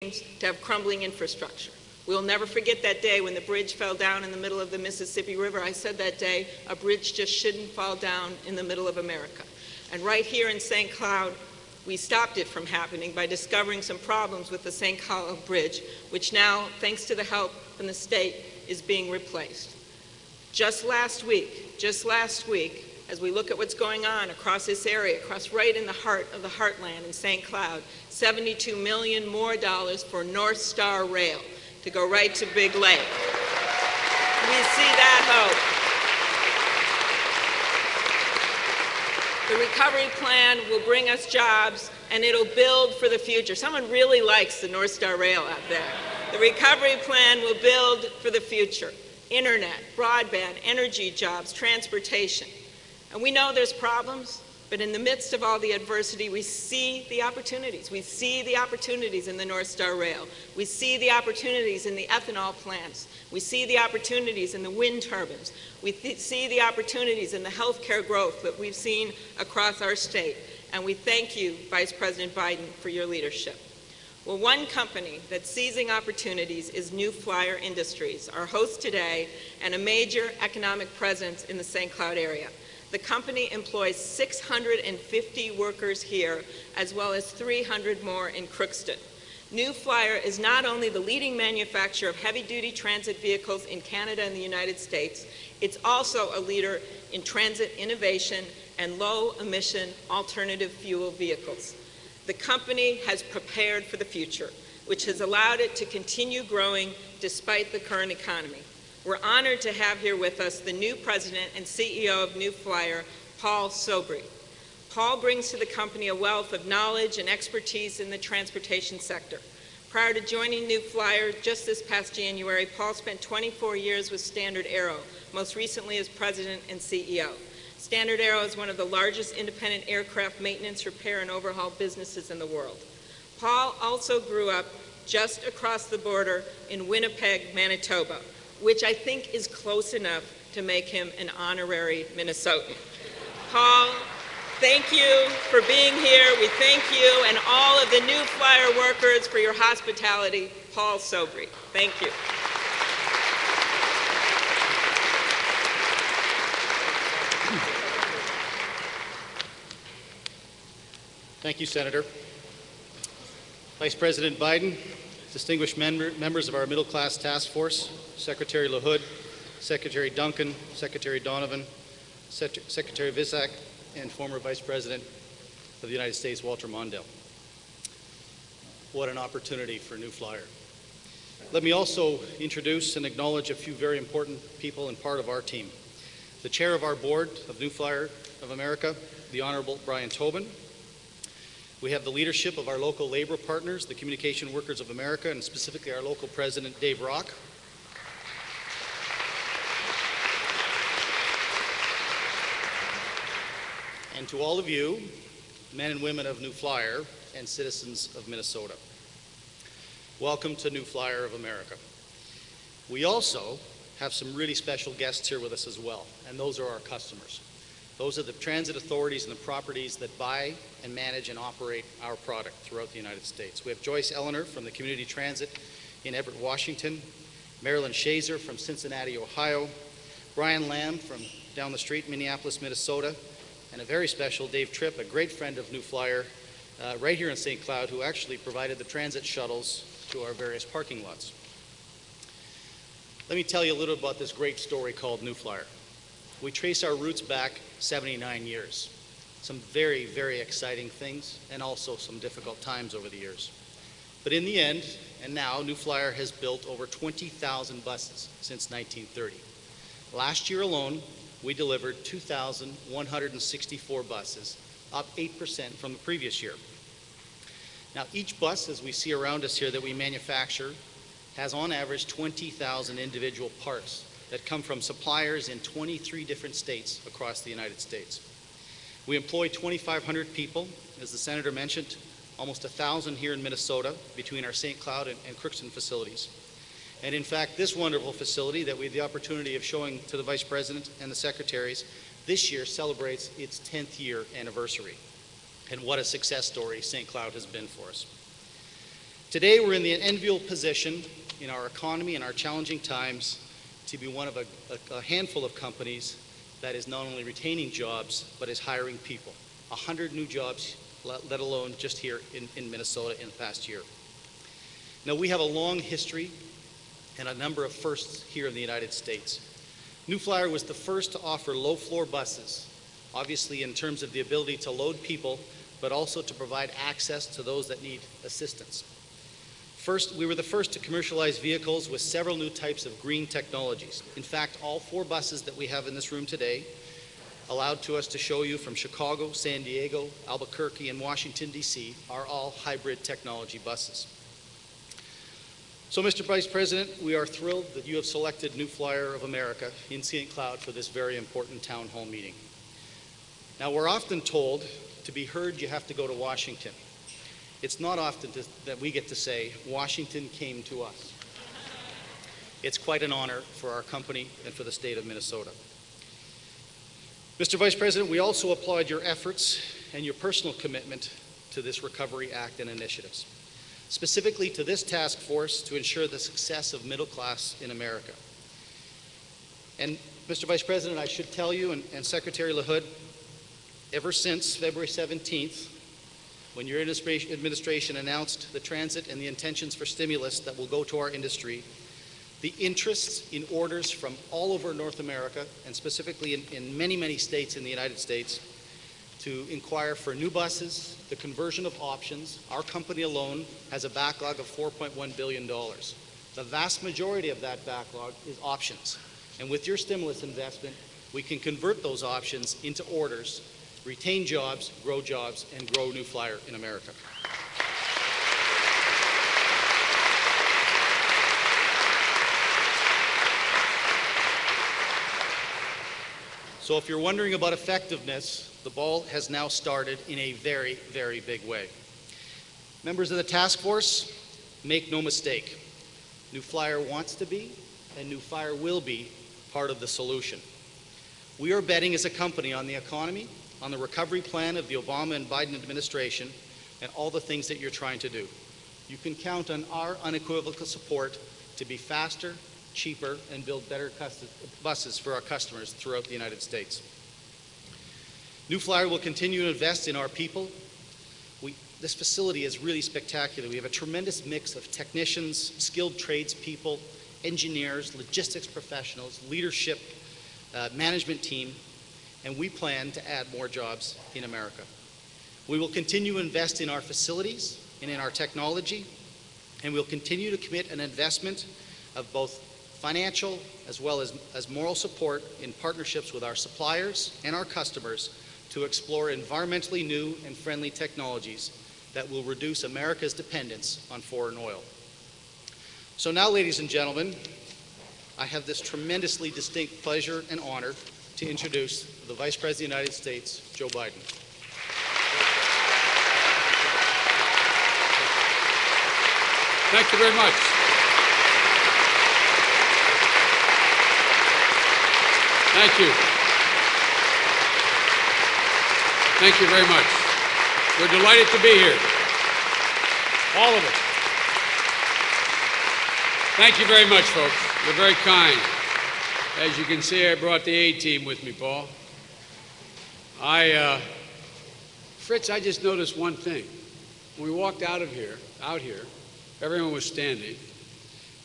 to have crumbling infrastructure. We'll never forget that day when the bridge fell down in the middle of the Mississippi River. I said that day, a bridge just shouldn't fall down in the middle of America. And right here in St. Cloud, we stopped it from happening by discovering some problems with the St. Cloud Bridge, which now, thanks to the help from the state, is being replaced. Just last week, as we look at what's going on across this area, right in the heart of the heartland in St. Cloud, $72 million more for North Star Rail to go right to Big Lake. We see that hope. The recovery plan will bring us jobs, and it'll build for the future. Someone really likes the North Star Rail out there. The recovery plan will build for the future. Internet, broadband, energy jobs, transportation. And we know there's problems, but in the midst of all the adversity, we see the opportunities. We see the opportunities in the North Star Rail. We see the opportunities in the ethanol plants. We see the opportunities in the wind turbines. We see the opportunities in the healthcare growth that we've seen across our state. And we thank you, Vice President Biden, for your leadership. Well, one company that's seizing opportunities is New Flyer Industries, our host today, and a major economic presence in the St. Cloud area. The company employs 650 workers here, as well as 300 more in Crookston. New Flyer is not only the leading manufacturer of heavy-duty transit vehicles in Canada and the United States, it's also a leader in transit innovation and low-emission alternative fuel vehicles. The company has prepared for the future, which has allowed it to continue growing despite the current economy. We're honored to have here with us the new president and CEO of New Flyer, Paul Sobry. Paul brings to the company a wealth of knowledge and expertise in the transportation sector. Prior to joining New Flyer just this past January, Paul spent 24 years with Standard Aero, most recently as president and CEO. Standard Aero is one of the largest independent aircraft maintenance, repair, and overhaul businesses in the world. Paul also grew up just across the border in Winnipeg, Manitoba, which I think is close enough to make him an honorary Minnesotan. Paul, thank you for being here. We thank you and all of the New Flyer workers for your hospitality. Paul Sobry, thank you. Thank you, Senator. Vice President Biden, distinguished members of our middle class task force, Secretary LaHood, Secretary Duncan, Secretary Donovan, Secretary Visak, and former Vice President of the United States, Walter Mondale. What an opportunity for New Flyer. Let me also introduce and acknowledge a few very important people and part of our team. The chair of our board of New Flyer of America, the Honorable Brian Tobin. We have the leadership of our local labor partners, the Communication Workers of America, and specifically our local president, Dave Rock. And to all of you, men and women of New Flyer and citizens of Minnesota, welcome to New Flyer of America. We also have some really special guests here with us as well, and those are our customers. Those are the transit authorities and the properties that buy and manage and operate our product throughout the United States. We have Joyce Eleanor from the Community Transit in Everett, Washington, Marilyn Shazer from Cincinnati, Ohio, Brian Lamb from down the street, Minneapolis, Minnesota, and a very special Dave Tripp, a great friend of New Flyer, right here in St. Cloud, who actually provided the transit shuttles to our various parking lots. Let me tell you a little about this great story called New Flyer. We trace our roots back 79 years. Some very, very exciting things and also some difficult times over the years. But in the end, and now, New Flyer has built over 20,000 buses since 1930. Last year alone, we delivered 2,164 buses, up 8% from the previous year. Now, each bus, as we see around us here, that we manufacture has on average 20,000 individual parts that come from suppliers in 23 different states across the United States. We employ 2,500 people, as the Senator mentioned, almost 1,000 here in Minnesota between our St. Cloud and Crookston facilities. And in fact, this wonderful facility that we had the opportunity of showing to the Vice President and the Secretaries this year celebrates its 10th year anniversary. And what a success story St. Cloud has been for us. Today, we're in the enviable position in our economy and our challenging times to be one of a handful of companies that is not only retaining jobs, but is hiring people. 100 new jobs, let alone just here in Minnesota in the past year. Now, we have a long history and a number of firsts here in the United States. New Flyer was the first to offer low-floor buses, obviously in terms of the ability to load people, but also to provide access to those that need assistance. First, we were the first to commercialize vehicles with several new types of green technologies. In fact, all 4 buses that we have in this room today, allowed to us to show you from Chicago, San Diego, Albuquerque, and Washington, D.C., are all hybrid technology buses. So, Mr. Vice President, we are thrilled that you have selected New Flyer of America in St. Cloud for this very important town hall meeting. Now, we're often told to be heard, you have to go to Washington. It's not often that we get to say, Washington came to us. It's quite an honor for our company and for the state of Minnesota. Mr. Vice President, we also applaud your efforts and your personal commitment to this Recovery Act and initiatives, specifically to this task force to ensure the success of middle class in America. And Mr. Vice President, I should tell you, and Secretary LaHood, ever since February 17th, when your administration announced the transit and the intentions for stimulus that will go to our industry, the interests in orders from all over North America, and specifically in many, many states in the United States, to inquire for new buses, the conversion of options. Our company alone has a backlog of $4.1 billion. The vast majority of that backlog is options. And with your stimulus investment, we can convert those options into orders, retain jobs, and grow New Flyer in America. So if you're wondering about effectiveness, the ball has now started in a very, very big way. Members of the task force, make no mistake. New Flyer wants to be, and New Flyer will be, part of the solution. We are betting as a company on the economy, on the recovery plan of the Obama and Biden administration, and all the things that you're trying to do. You can count on our unequivocal support to be faster, cheaper, and build better buses for our customers throughout the United States. New Flyer will continue to invest in our people. This facility is really spectacular. We have a tremendous mix of technicians, skilled tradespeople, engineers, logistics professionals, leadership, management team, and we plan to add more jobs in America. We will continue to invest in our facilities and in our technology, and we'll continue to commit an investment of both financial as well as moral support in partnerships with our suppliers and our customers to explore environmentally new and friendly technologies that will reduce America's dependence on foreign oil. So now, ladies and gentlemen, I have this tremendously distinct pleasure and honor to introduce the Vice President of the United States, Joe Biden. Thank you very much. Thank you. Thank you very much. We're delighted to be here. All of us. Thank you very much, folks. You're very kind. As you can see, I brought the A-team with me, Paul. Fritz, I just noticed one thing. When we walked out here, everyone was standing.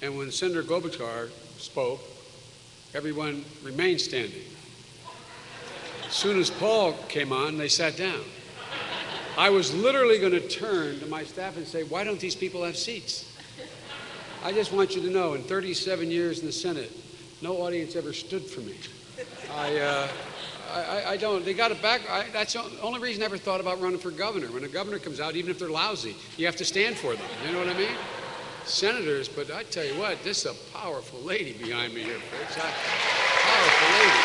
And when Senator Klobuchar spoke, everyone remained standing. As soon as Paul came on, they sat down. I was literally going to turn to my staff and say, why don't these people have seats? I just want you to know, in 37 years in the Senate, no audience ever stood for me. I don't. They got it back. That's the only reason I ever thought about running for governor. When a governor comes out, even if they're lousy, you have to stand for them. You know what I mean? Senators, but I tell you what, this is a powerful lady behind me here, folks. Powerful lady.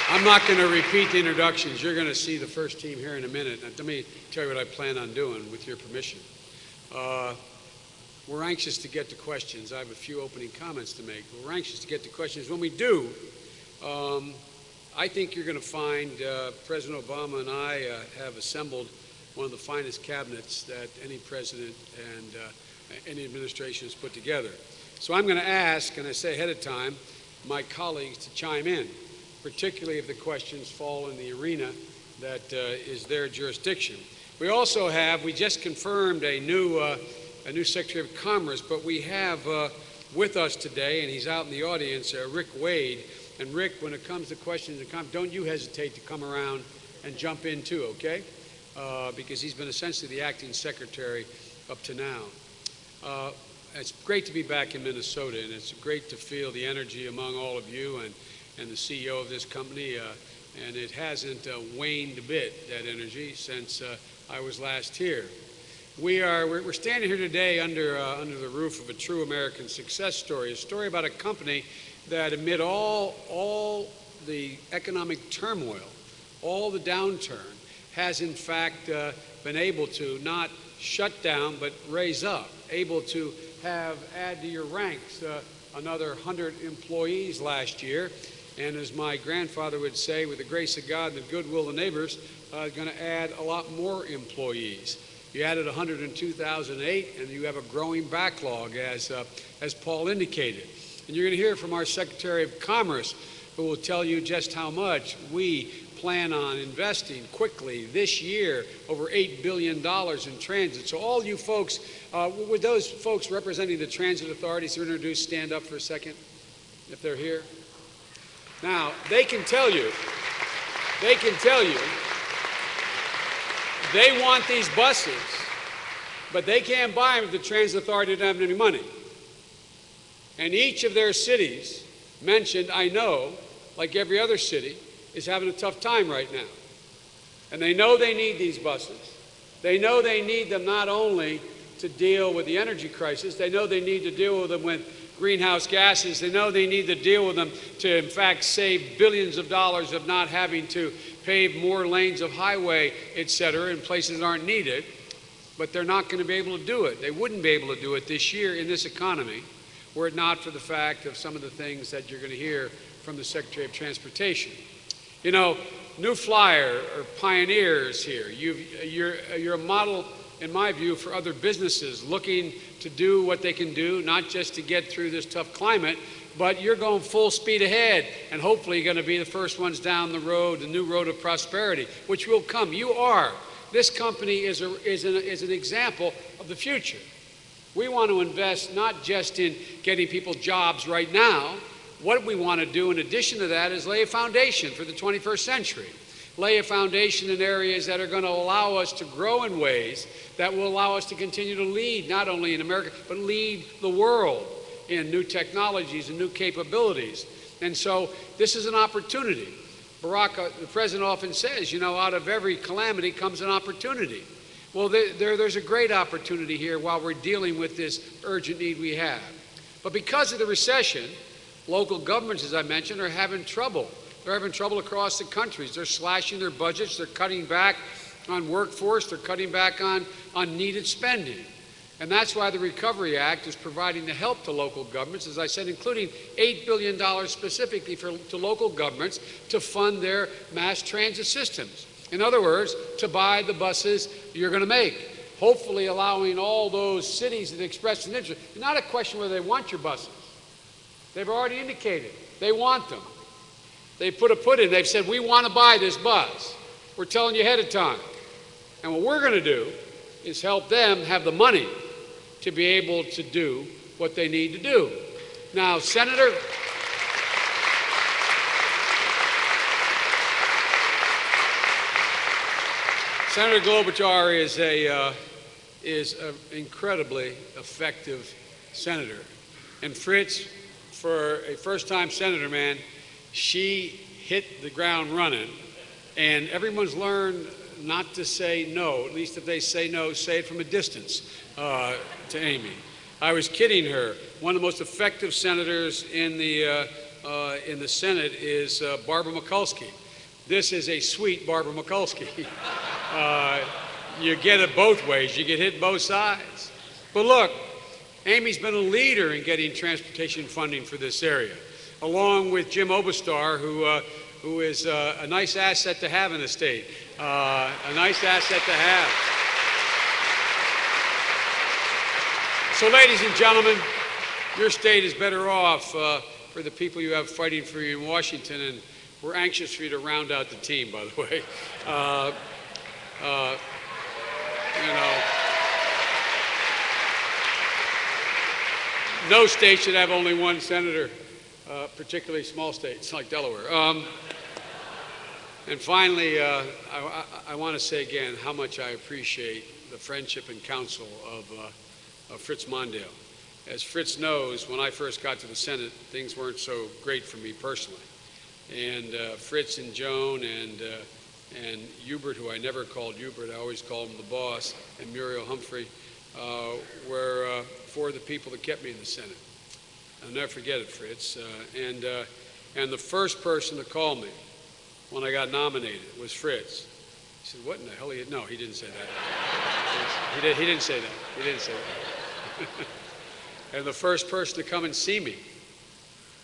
I'm not going to repeat the introductions. You're going to see the first team here in a minute. Now, let me tell you what I plan on doing, with your permission. We're anxious to get to questions. I have a few opening comments to make. We're anxious to get to questions. When we do, I think you're going to find President Obama and I have assembled one of the finest cabinets that any president and any administration has put together. So I'm going to ask, and I say ahead of time, my colleagues to chime in, particularly if the questions fall in the arena that is their jurisdiction. We also have, we just confirmed a new Secretary of Commerce, but we have with us today, and he's out in the audience, Rick Wade. And Rick, when it comes to questions and comments, don't you hesitate to come around and jump in too, okay? Because he's been essentially the acting secretary up to now. It's great to be back in Minnesota, and it's great to feel the energy among all of you and the CEO of this company. And it hasn't waned a bit, that energy, since I was last here. We're standing here today under the roof of a true American success story, a story about a company that amid all the economic turmoil, all the downturn, has in fact been able to not shut down but raise up, able to add to your ranks another 100 employees last year. And as my grandfather would say, with the grace of God and the goodwill of the neighbors, going to add a lot more employees. You added 100 in 2008, and you have a growing backlog, as Paul indicated. And you're going to hear from our Secretary of Commerce, who will tell you just how much we plan on investing quickly this year, over $8 billion in transit. So all you folks, would those folks representing the transit authorities who are introduced stand up for a second, if they're here? Now, they can tell you, they want these buses, but they can't buy them if the transit authority doesn't have any money. And each of their cities mentioned, I know, like every other city, is having a tough time right now. And they know they need these buses. They know they need them not only to deal with the energy crisis, they know they need to deal with them with greenhouse gases. They know they need to deal with them to, in fact, save billions of dollars of not having to pave more lanes of highway, et cetera, in places that aren't needed. But they're not going to be able to do it. They wouldn't be able to do it this year in this economy were it not for the fact of some of the things that you're going to hear from the Secretary of Transportation. You know, New Flyer are pioneers here. You're a model, in my view, for other businesses looking to do what they can do, not just to get through this tough climate, but you're going full speed ahead and hopefully going to be the first ones down the road, the new road of prosperity, which will come. You are. This company is an example of the future. We want to invest not just in getting people jobs right now. What we want to do in addition to that is lay a foundation for the 21st century. Lay a foundation in areas that are going to allow us to grow in ways that will allow us to continue to lead, not only in America, but lead the world in new technologies and new capabilities. And so this is an opportunity. Barack, the president, often says, you know, out of every calamity comes an opportunity. Well, there's a great opportunity here while we're dealing with this urgent need we have. But because of the recession, local governments, as I mentioned, are having trouble. They're having trouble across the countries. They're slashing their budgets. They're cutting back on workforce. They're cutting back on needed spending. And that's why the Recovery Act is providing the help to local governments, as I said, including $8 billion specifically to local governments to fund their mass transit systems. In other words, to buy the buses you're going to make, hopefully allowing all those cities that express an interest. It's not a question whether they want your buses. They've already indicated they want them. They put in, they've said, we want to buy this bus. We're telling you ahead of time. And what we're going to do is help them have the money to be able to do what they need to do. Now, Senator Klobuchar is an incredibly effective senator. And Fritz, for a first-time senator, man, she hit the ground running. And everyone's learned not to say no. At least if they say no, say it from a distance to Amy. I was kidding her. One of the most effective senators in the Senate is Barbara Mikulski. This is a sweet Barbara Mikulski. You get it both ways. You get hit both sides. But look, Amy's been a leader in getting transportation funding for this area, along with Jim Obastar, who who is a nice asset to have in the state. A nice asset to have. So, ladies and gentlemen, your state is better off for the people you have fighting for you in Washington, and we're anxious for you to round out the team, by the way. You know, no state should have only one senator, particularly small states like Delaware. And finally, I want to say again how much I appreciate the friendship and counsel of Fritz Mondale. As Fritz knows, when I first got to the Senate, things weren't so great for me personally. And Fritz and Joan and Hubert, who I never called Hubert, I always called him the boss, and Muriel Humphrey were four of the people that kept me in the Senate. I'll never forget it, Fritz. And the first person to call me when I got nominated was Fritz. He said, "What in the hell are you?" No, he didn't say that. He didn't say that. He didn't say that. And the first person to come and see me,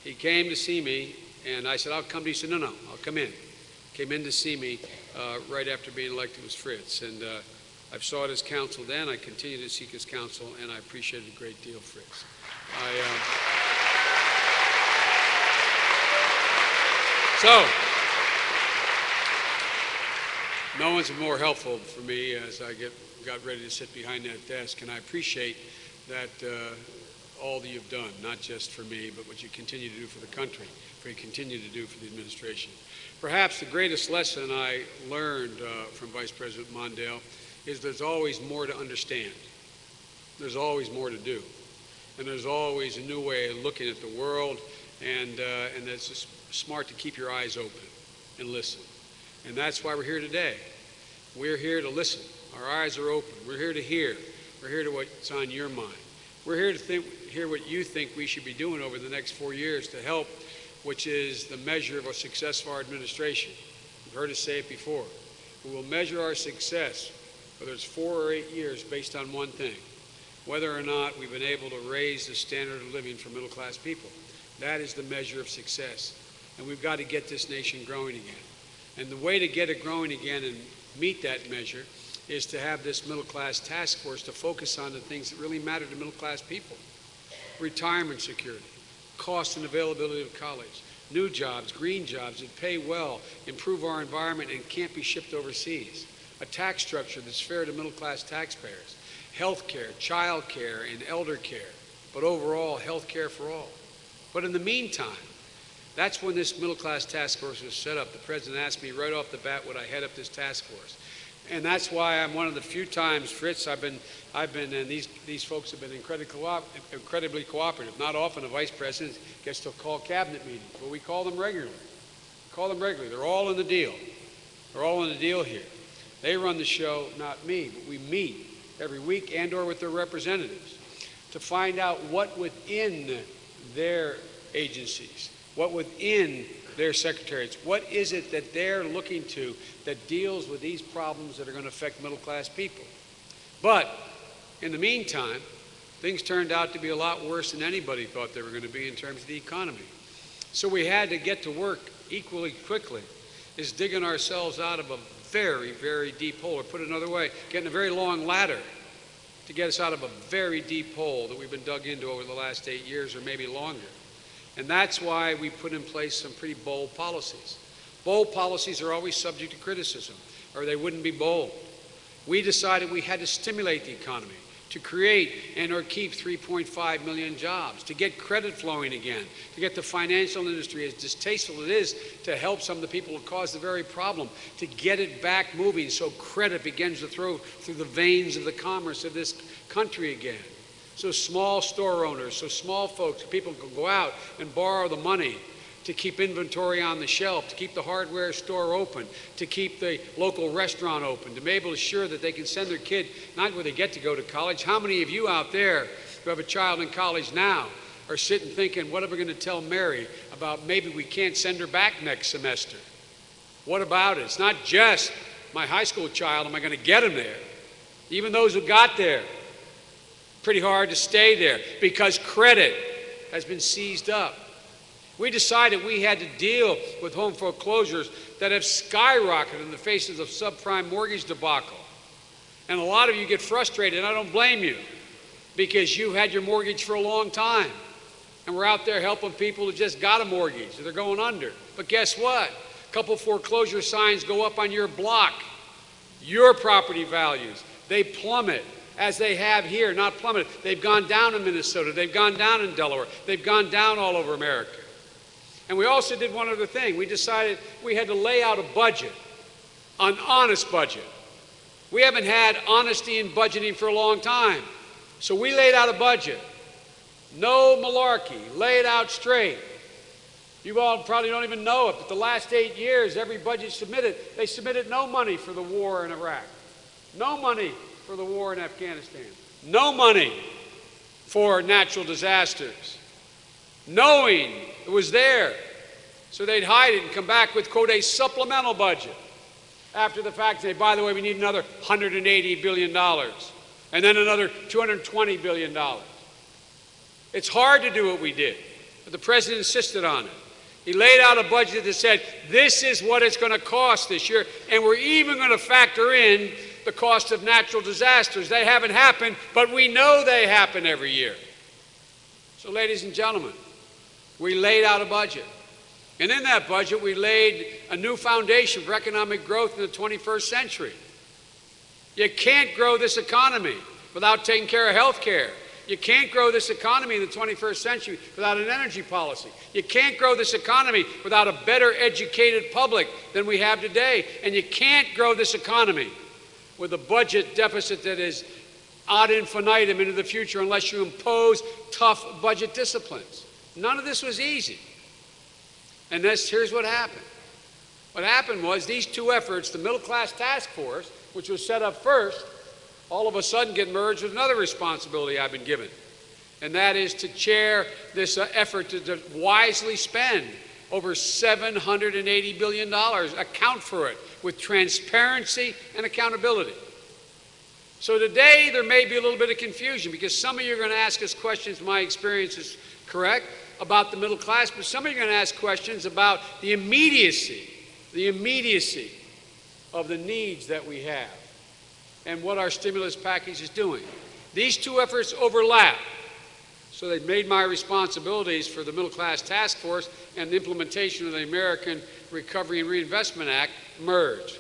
he came to see me, and I said, "I'll come to you." He said, "No, I'll come in." Came in to see me right after being elected was Fritz. And I've sought his counsel then. I continue to seek his counsel, and I appreciate it a great deal, Fritz. So, no one's been more helpful for me as I got ready to sit behind that desk, and I appreciate that all that you've done, not just for me, but what you continue to do for the country, what you continue to do for the administration. Perhaps the greatest lesson I learned from Vice President Mondale is there's always more to understand. There's always more to do. And there's always a new way of looking at the world, and it's just smart to keep your eyes open and listen. And that's why we're here today. We're here to listen. Our eyes are open. We're here to hear. We're here to what's on your mind. We're here to hear what you think we should be doing over the next 4 years to help, which is the measure of a success of our administration. You've heard us say it before. We will measure our success, whether it's 4 or 8 years, based on one thing: whether or not we've been able to raise the standard of living for middle-class people. That is the measure of success. And we've got to get this nation growing again. And the way to get it growing again and meet that measure is to have this middle-class task force to focus on the things that really matter to middle-class people. Retirement security, cost and availability of college, new jobs, green jobs that pay well, improve our environment and can't be shipped overseas, a tax structure that's fair to middle-class taxpayers, health care, child care, and elder care, but overall health care for all. But in the meantime, that's when this middle-class task force was set up. The president asked me right off the bat would I head up this task force. And that's why I'm one of the few times, Fritz, I've been, and these folks have been incredibly cooperative. Not often a vice president gets to call cabinet meetings, but we call them regularly. They're all in the deal. They're all in the deal here. They run the show, not me, but we meet every week and or with their representatives to find out what within their agencies, what within their secretariats, what is it that they're looking to that deals with these problems that are going to affect middle-class people. But in the meantime, things turned out to be a lot worse than anybody thought they were going to be in terms of the economy. So we had to get to work equally quickly is digging ourselves out of a very, very deep hole, or put it another way, getting a very long ladder to get us out of a very deep hole that we've been dug into over the last 8 years or maybe longer. And that's why we put in place some pretty bold policies. Bold policies are always subject to criticism, or they wouldn't be bold. We decided we had to stimulate the economy, to create and or keep 3.5 million jobs, to get credit flowing again, to get the financial industry, as distasteful it is to help some of the people who caused the very problem, to get it back moving so credit begins to flow through the veins of the commerce of this country again. So small store owners, so small folks, people can go out and borrow the money to keep inventory on the shelf, to keep the hardware store open, to keep the local restaurant open, to be able to assure that they can send their kid, not where they get to go to college. How many of you out there who have a child in college now are sitting thinking, what are we going to tell Mary about maybe we can't send her back next semester? What about it? It's not just my high school child, am I going to get him there? Even those who got there, pretty hard to stay there because credit has been seized up. We decided we had to deal with home foreclosures that have skyrocketed in the faces of subprime mortgage debacle. And a lot of you get frustrated, and I don't blame you, because you had your mortgage for a long time. And we're out there helping people who just got a mortgage, they're going under. But guess what? A couple foreclosure signs go up on your block. Your property values, they plummet, as they have here, not plummeted. They've gone down in Minnesota, they've gone down in Delaware, they've gone down all over America. And we also did one other thing. We decided we had to lay out a budget, an honest budget. We haven't had honesty in budgeting for a long time. So we laid out a budget. No malarkey, lay it out straight. You all probably don't even know it, but the last 8 years, every budget submitted, they submitted no money for the war in Iraq, no money for the war in Afghanistan, no money for natural disasters, knowing it was there. So they'd hide it and come back with, quote, a supplemental budget. After the fact, say, by the way, we need another $180 billion, and then another $220 billion. It's hard to do what we did, but the president insisted on it. He laid out a budget that said, this is what it's going to cost this year, and we're even going to factor in the cost of natural disasters. They haven't happened, but we know they happen every year. So, ladies and gentlemen, we laid out a budget. And in that budget, we laid a new foundation for economic growth in the 21st century. You can't grow this economy without taking care of health care. You can't grow this economy in the 21st century without an energy policy. You can't grow this economy without a better educated public than we have today. And you can't grow this economy with a budget deficit that is ad infinitum into the future unless you impose tough budget disciplines. None of this was easy. And here's what happened. What happened was these two efforts, the Middle Class Task Force, which was set up first, all of a sudden get merged with another responsibility I've been given. And that is to chair this effort to wisely spend over $780 billion, account for it with transparency and accountability. So today there may be a little bit of confusion because some of you are going to ask us questions, my experience is correct, about the middle class, but some of you are going to ask questions about the immediacy of the needs that we have and what our stimulus package is doing. These two efforts overlap. So they've made my responsibilities for the Middle Class Task Force and the implementation of the American Recovery and Reinvestment Act merge.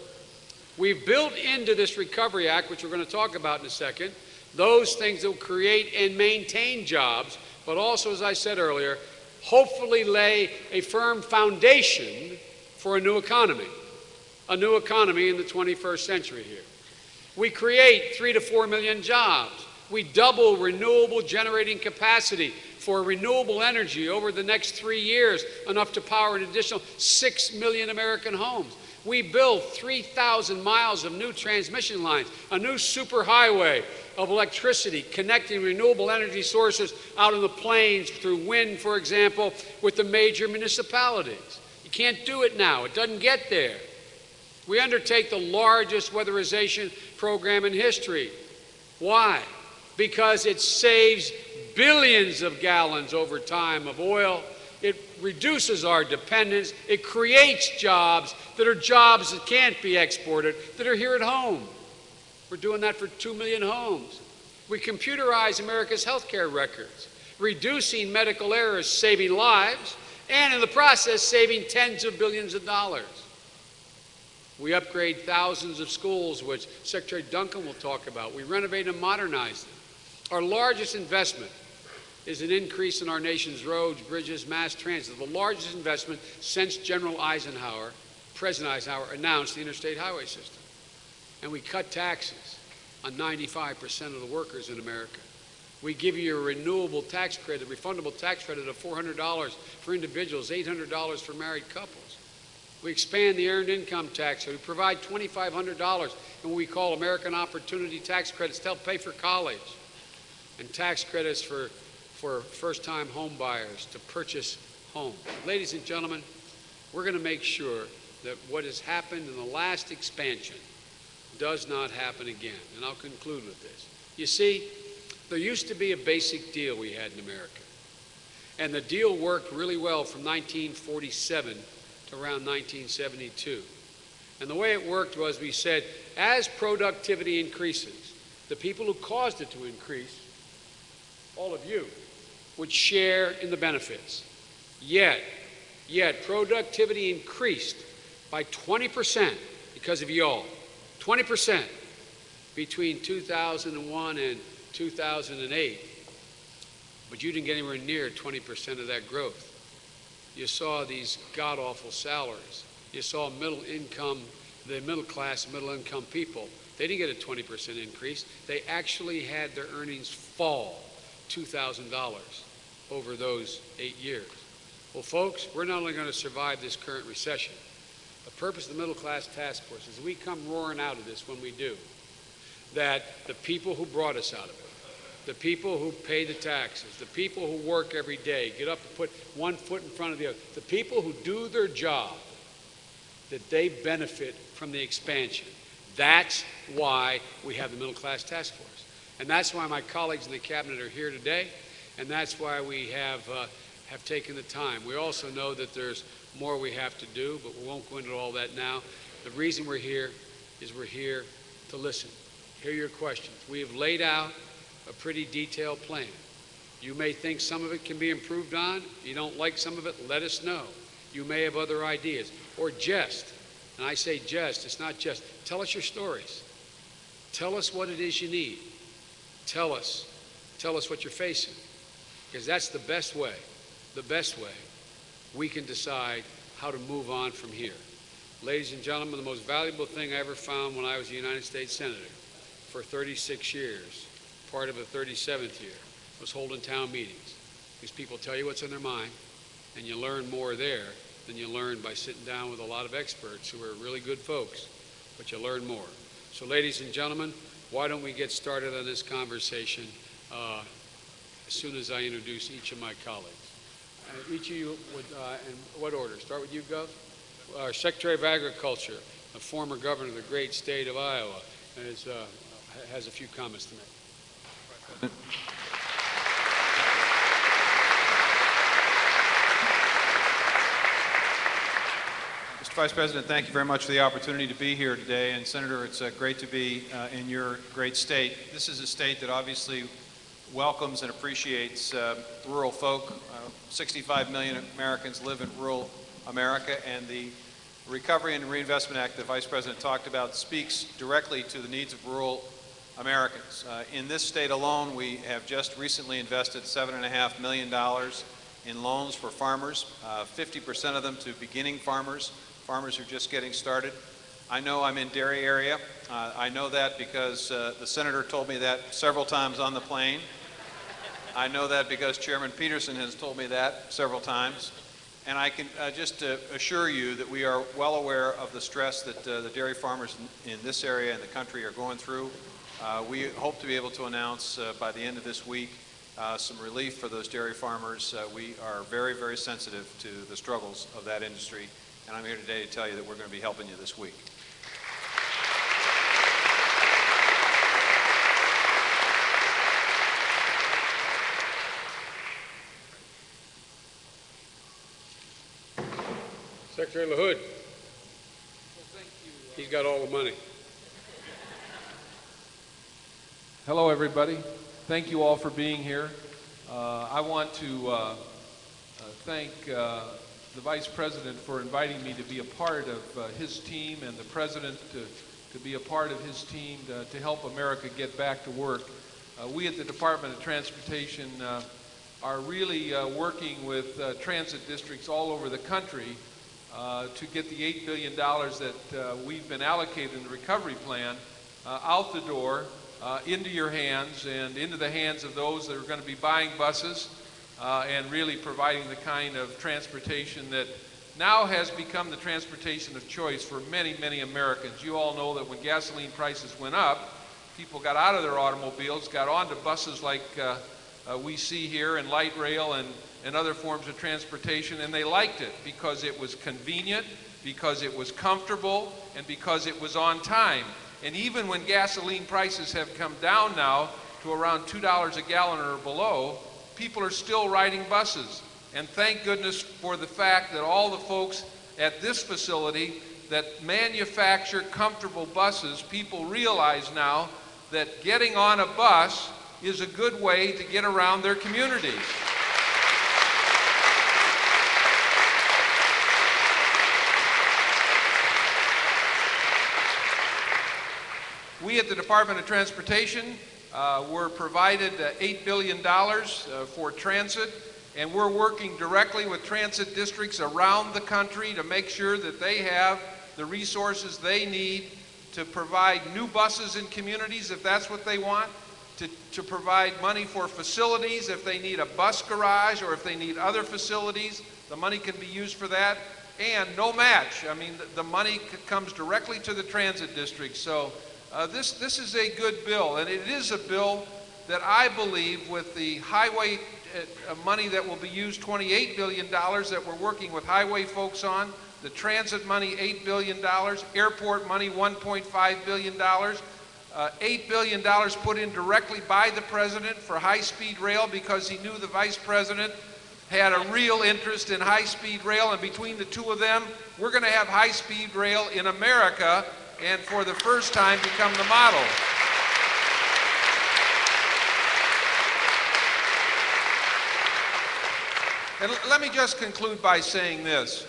We've built into this Recovery Act, which we're going to talk about in a second, those things that will create and maintain jobs, but also, as I said earlier, hopefully lay a firm foundation for a new economy in the 21st century here. We create 3 to 4 million jobs. We double renewable generating capacity for renewable energy over the next 3 years, enough to power an additional 6 million American homes. We built 3,000 miles of new transmission lines, a new superhighway of electricity connecting renewable energy sources out in the plains through wind, for example, with the major municipalities. You can't do it now. It doesn't get there. We undertake the largest weatherization program in history. Why? Because it saves billions of gallons over time of oil. It reduces our dependence. It creates jobs that can't be exported, that are here at home. We're doing that for 2 million homes. We computerize America's healthcare records, reducing medical errors, saving lives, and in the process, saving tens of billions of dollars. We upgrade thousands of schools, which Secretary Duncan will talk about. We renovate and modernize them. Our largest investment is an increase in our nation's roads, bridges, mass transit, the largest investment since President Eisenhower announced the interstate highway system. And we cut taxes on 95% of the workers in America. We give you a renewable tax credit, refundable tax credit of $400 for individuals, $800 for married couples. We expand the earned income tax. We provide $2,500 in what we call American Opportunity Tax Credits to help pay for college, and tax credits for first-time home buyers to purchase homes. Ladies and gentlemen, we're going to make sure that what has happened in the last expansion does not happen again. And I'll conclude with this. You see, there used to be a basic deal we had in America. And the deal worked really well from 1947 to around 1972. And the way it worked was we said, as productivity increases, the people who caused it to increase, all of you, would share in the benefits. Yet productivity increased by 20% because of y'all. 20% between 2001 and 2008. But you didn't get anywhere near 20% of that growth. You saw these god-awful salaries. You saw middle income, the middle class, middle income people. They didn't get a 20% increase. They actually had their earnings fall $2,000 over those 8 years. Well, folks, we're not only going to survive this current recession. The purpose of the Middle Class Task Force is we come roaring out of this when we do, that the people who brought us out of it, the people who pay the taxes, the people who work every day, get up and put one foot in front of the other, the people who do their job, that they benefit from the expansion. That's why we have the Middle Class Task Force. And that's why my colleagues in the cabinet are here today, and that's why we have taken the time. We also know that there's more we have to do, but we won't go into all that now. The reason we're here is we're here to listen, hear your questions. We have laid out a pretty detailed plan. You may think some of it can be improved on. If you don't like some of it, let us know. You may have other ideas. Or just, and I say just, it's not just, tell us your stories. Tell us what it is you need. Tell us what you're facing. Because that's the best way we can decide how to move on from here. Ladies and gentlemen, the most valuable thing I ever found when I was a United States Senator for 36 years, part of a 37th year, was holding town meetings. Because people tell you what's in their mind, and you learn more there than you learn by sitting down with a lot of experts who are really good folks, but you learn more. So ladies and gentlemen, why don't we get started on this conversation as soon as I introduce each of my colleagues. Each of you would, in what order? Start with you, Gov. Our Secretary of Agriculture, a former governor of the great state of Iowa, has a few comments to make. Mr. Vice President, thank you very much for the opportunity to be here today. And Senator, it's great to be in your great state. This is a state that obviously welcomes and appreciates rural folk. 65 million Americans live in rural America, and the Recovery and Reinvestment Act that Vice President talked about speaks directly to the needs of rural Americans. In this state alone, we have just recently invested $7.5 million in loans for farmers, 50% of them to beginning farmers who are just getting started. I know I'm in dairy area. I know that because the Senator told me that several times on the plane. I know that because Chairman Peterson has told me that several times. And I can just assure you that we are well aware of the stress that the dairy farmers in this area and the country are going through. We hope to be able to announce by the end of this week some relief for those dairy farmers. We are very, very sensitive to the struggles of that industry, and I'm here today to tell you that we're going to be helping you this week. Secretary LaHood. Well, thank you. He's got all the money. Hello, everybody. Thank you all for being here. I want to thank the Vice President for inviting me to be a part of his team, and the President to be a part of his team to help America get back to work. We at the Department of Transportation are really working with transit districts all over the country to get the $8 billion that we've been allocated in the recovery plan out the door, into your hands and into the hands of those that are going to be buying buses and really providing the kind of transportation that now has become the transportation of choice for many, many Americans. You all know that when gasoline prices went up, people got out of their automobiles, got onto buses like we see here, and light rail and other forms of transportation, and they liked it because it was convenient, because it was comfortable, and because it was on time. And even when gasoline prices have come down now to around $2 a gallon or below, people are still riding buses. And thank goodness for the fact that all the folks at this facility that manufacture comfortable buses, people realize now that getting on a bus is a good way to get around their communities. We at the Department of Transportation were provided $8 billion for transit, and we're working directly with transit districts around the country to make sure that they have the resources they need to provide new buses in communities if that's what they want, to provide money for facilities if they need a bus garage or if they need other facilities, the money can be used for that, and no match. I mean, the money comes directly to the transit district. So this is a good bill, and it is a bill that I believe with the highway money that will be used, $28 billion that we're working with highway folks on, the transit money, $8 billion, airport money, $1.5 billion, $8 billion put in directly by the president for high-speed rail because he knew the vice president had a real interest in high-speed rail, and between the two of them, we're going to have high-speed rail in America and for the first time become the model. And let me just conclude by saying this.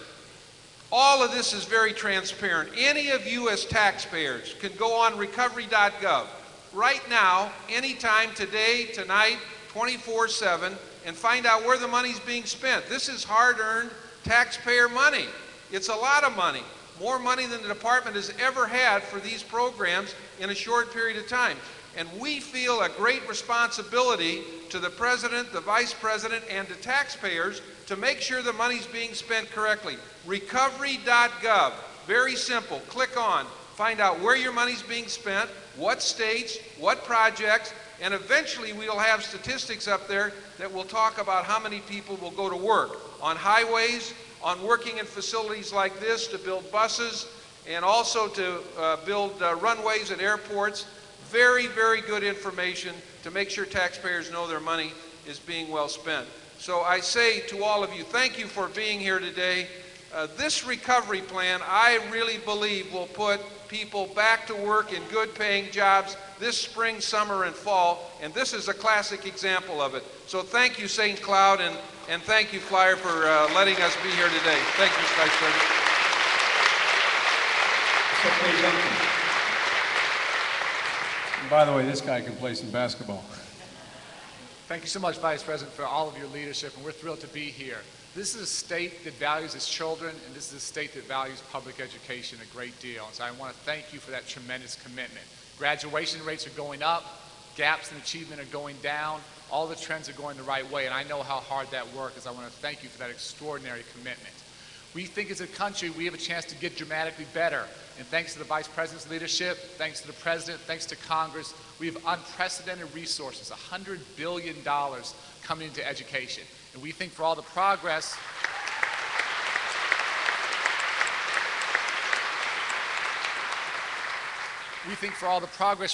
All of this is very transparent. Any of you as taxpayers can go on recovery.gov right now, anytime, today, tonight, 24/7, and find out where the money's being spent. This is hard-earned taxpayer money. It's a lot of money, more money than the department has ever had for these programs in a short period of time. And we feel a great responsibility to the president, the vice president, and to taxpayers to make sure the money's being spent correctly. Recovery.gov, very simple. Click on, find out where your money's being spent, what states, what projects, and eventually we'll have statistics up there that will talk about how many people will go to work on highways, on working in facilities like this to build buses, and also to build runways at airports. Very, very good information to make sure taxpayers know their money is being well spent. So I say to all of you, thank you for being here today. This recovery plan, I really believe, will put people back to work in good paying jobs this spring, summer, and fall, and this is a classic example of it. So thank you, St. Cloud, and thank you, Flyer, for letting us be here today. Thank you, Vice President. And by the way, this guy can play some basketball. Thank you so much, Vice President, for all of your leadership, and we're thrilled to be here. This is a state that values its children, and this is a state that values public education a great deal. And so I want to thank you for that tremendous commitment. Graduation rates are going up, gaps in achievement are going down, all the trends are going the right way, and I know how hard that work is. I want to thank you for that extraordinary commitment. We think as a country we have a chance to get dramatically better, and thanks to the Vice President's leadership, thanks to the President, thanks to Congress, we have unprecedented resources, $100 billion coming into education. And we think for all the progress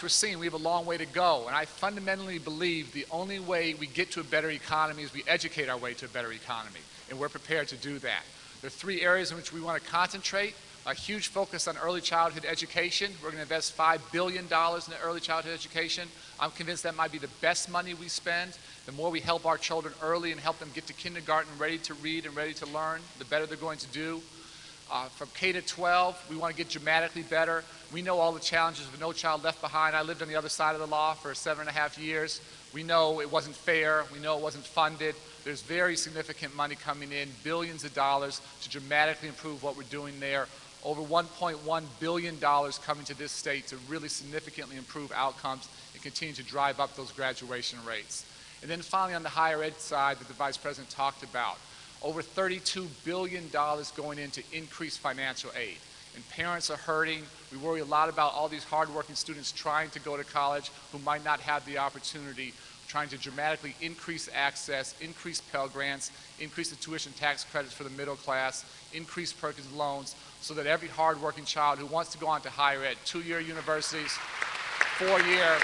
we're seeing, we have a long way to go. And I fundamentally believe the only way we get to a better economy is we educate our way to a better economy. And we're prepared to do that. There are three areas in which we want to concentrate. A huge focus on early childhood education. We're going to invest $5 billion in early childhood education. I'm convinced that might be the best money we spend. The more we help our children early and help them get to kindergarten ready to read and ready to learn, the better they're going to do. From K to 12, we want to get dramatically better. We know all the challenges of No Child Left Behind. I lived on the other side of the law for 7.5 years. We know it wasn't fair. We know it wasn't funded. There's very significant money coming in, billions of dollars, to dramatically improve what we're doing there. Over $1.1 billion coming to this state to really significantly improve outcomes and continue to drive up those graduation rates. And then finally on the higher ed side that the Vice President talked about, over $32 billion going into increased financial aid. And parents are hurting. We worry a lot about all these hardworking students trying to go to college who might not have the opportunity, trying to dramatically increase access, increase Pell Grants, increase the tuition tax credits for the middle class, increase Perkins loans, so that every hardworking child who wants to go on to higher ed, 2-year universities, 4-year,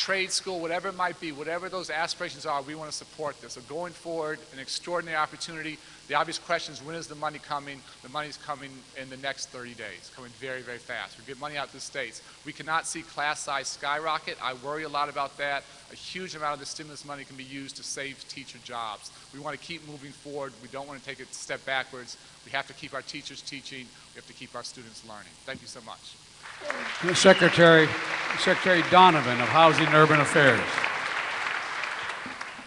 trade school, whatever it might be, whatever those aspirations are, we want to support this. So going forward, an extraordinary opportunity. The obvious question is, when is the money coming? The money's coming in the next 30 days, coming very, very fast. We get money out to the states. We cannot see class size skyrocket. I worry a lot about that. A huge amount of the stimulus money can be used to save teacher jobs. We want to keep moving forward. We don't want to take a step backwards. We have to keep our teachers teaching. We have to keep our students learning. Thank you so much. Secretary Donovan of Housing and Urban Affairs.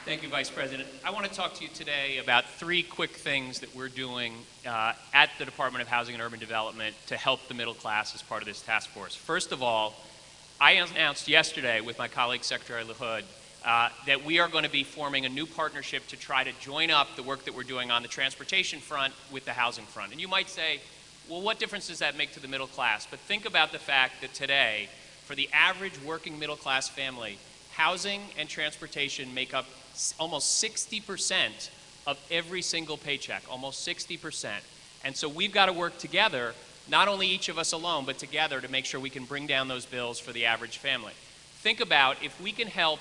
Thank you, Vice President. I want to talk to you today about 3 quick things that we're doing at the Department of Housing and Urban Development to help the middle class as part of this task force. First of all, I announced yesterday with my colleague Secretary LaHood that we are going to be forming a new partnership to try to join up the work that we're doing on the transportation front with the housing front. And you might say, well, what difference does that make to the middle class? But think about the fact that today, for the average working middle class family, housing and transportation make up almost 60% of every single paycheck, almost 60%. And so we've got to work together, not only each of us alone, but together to make sure we can bring down those bills for the average family. Think about if we can help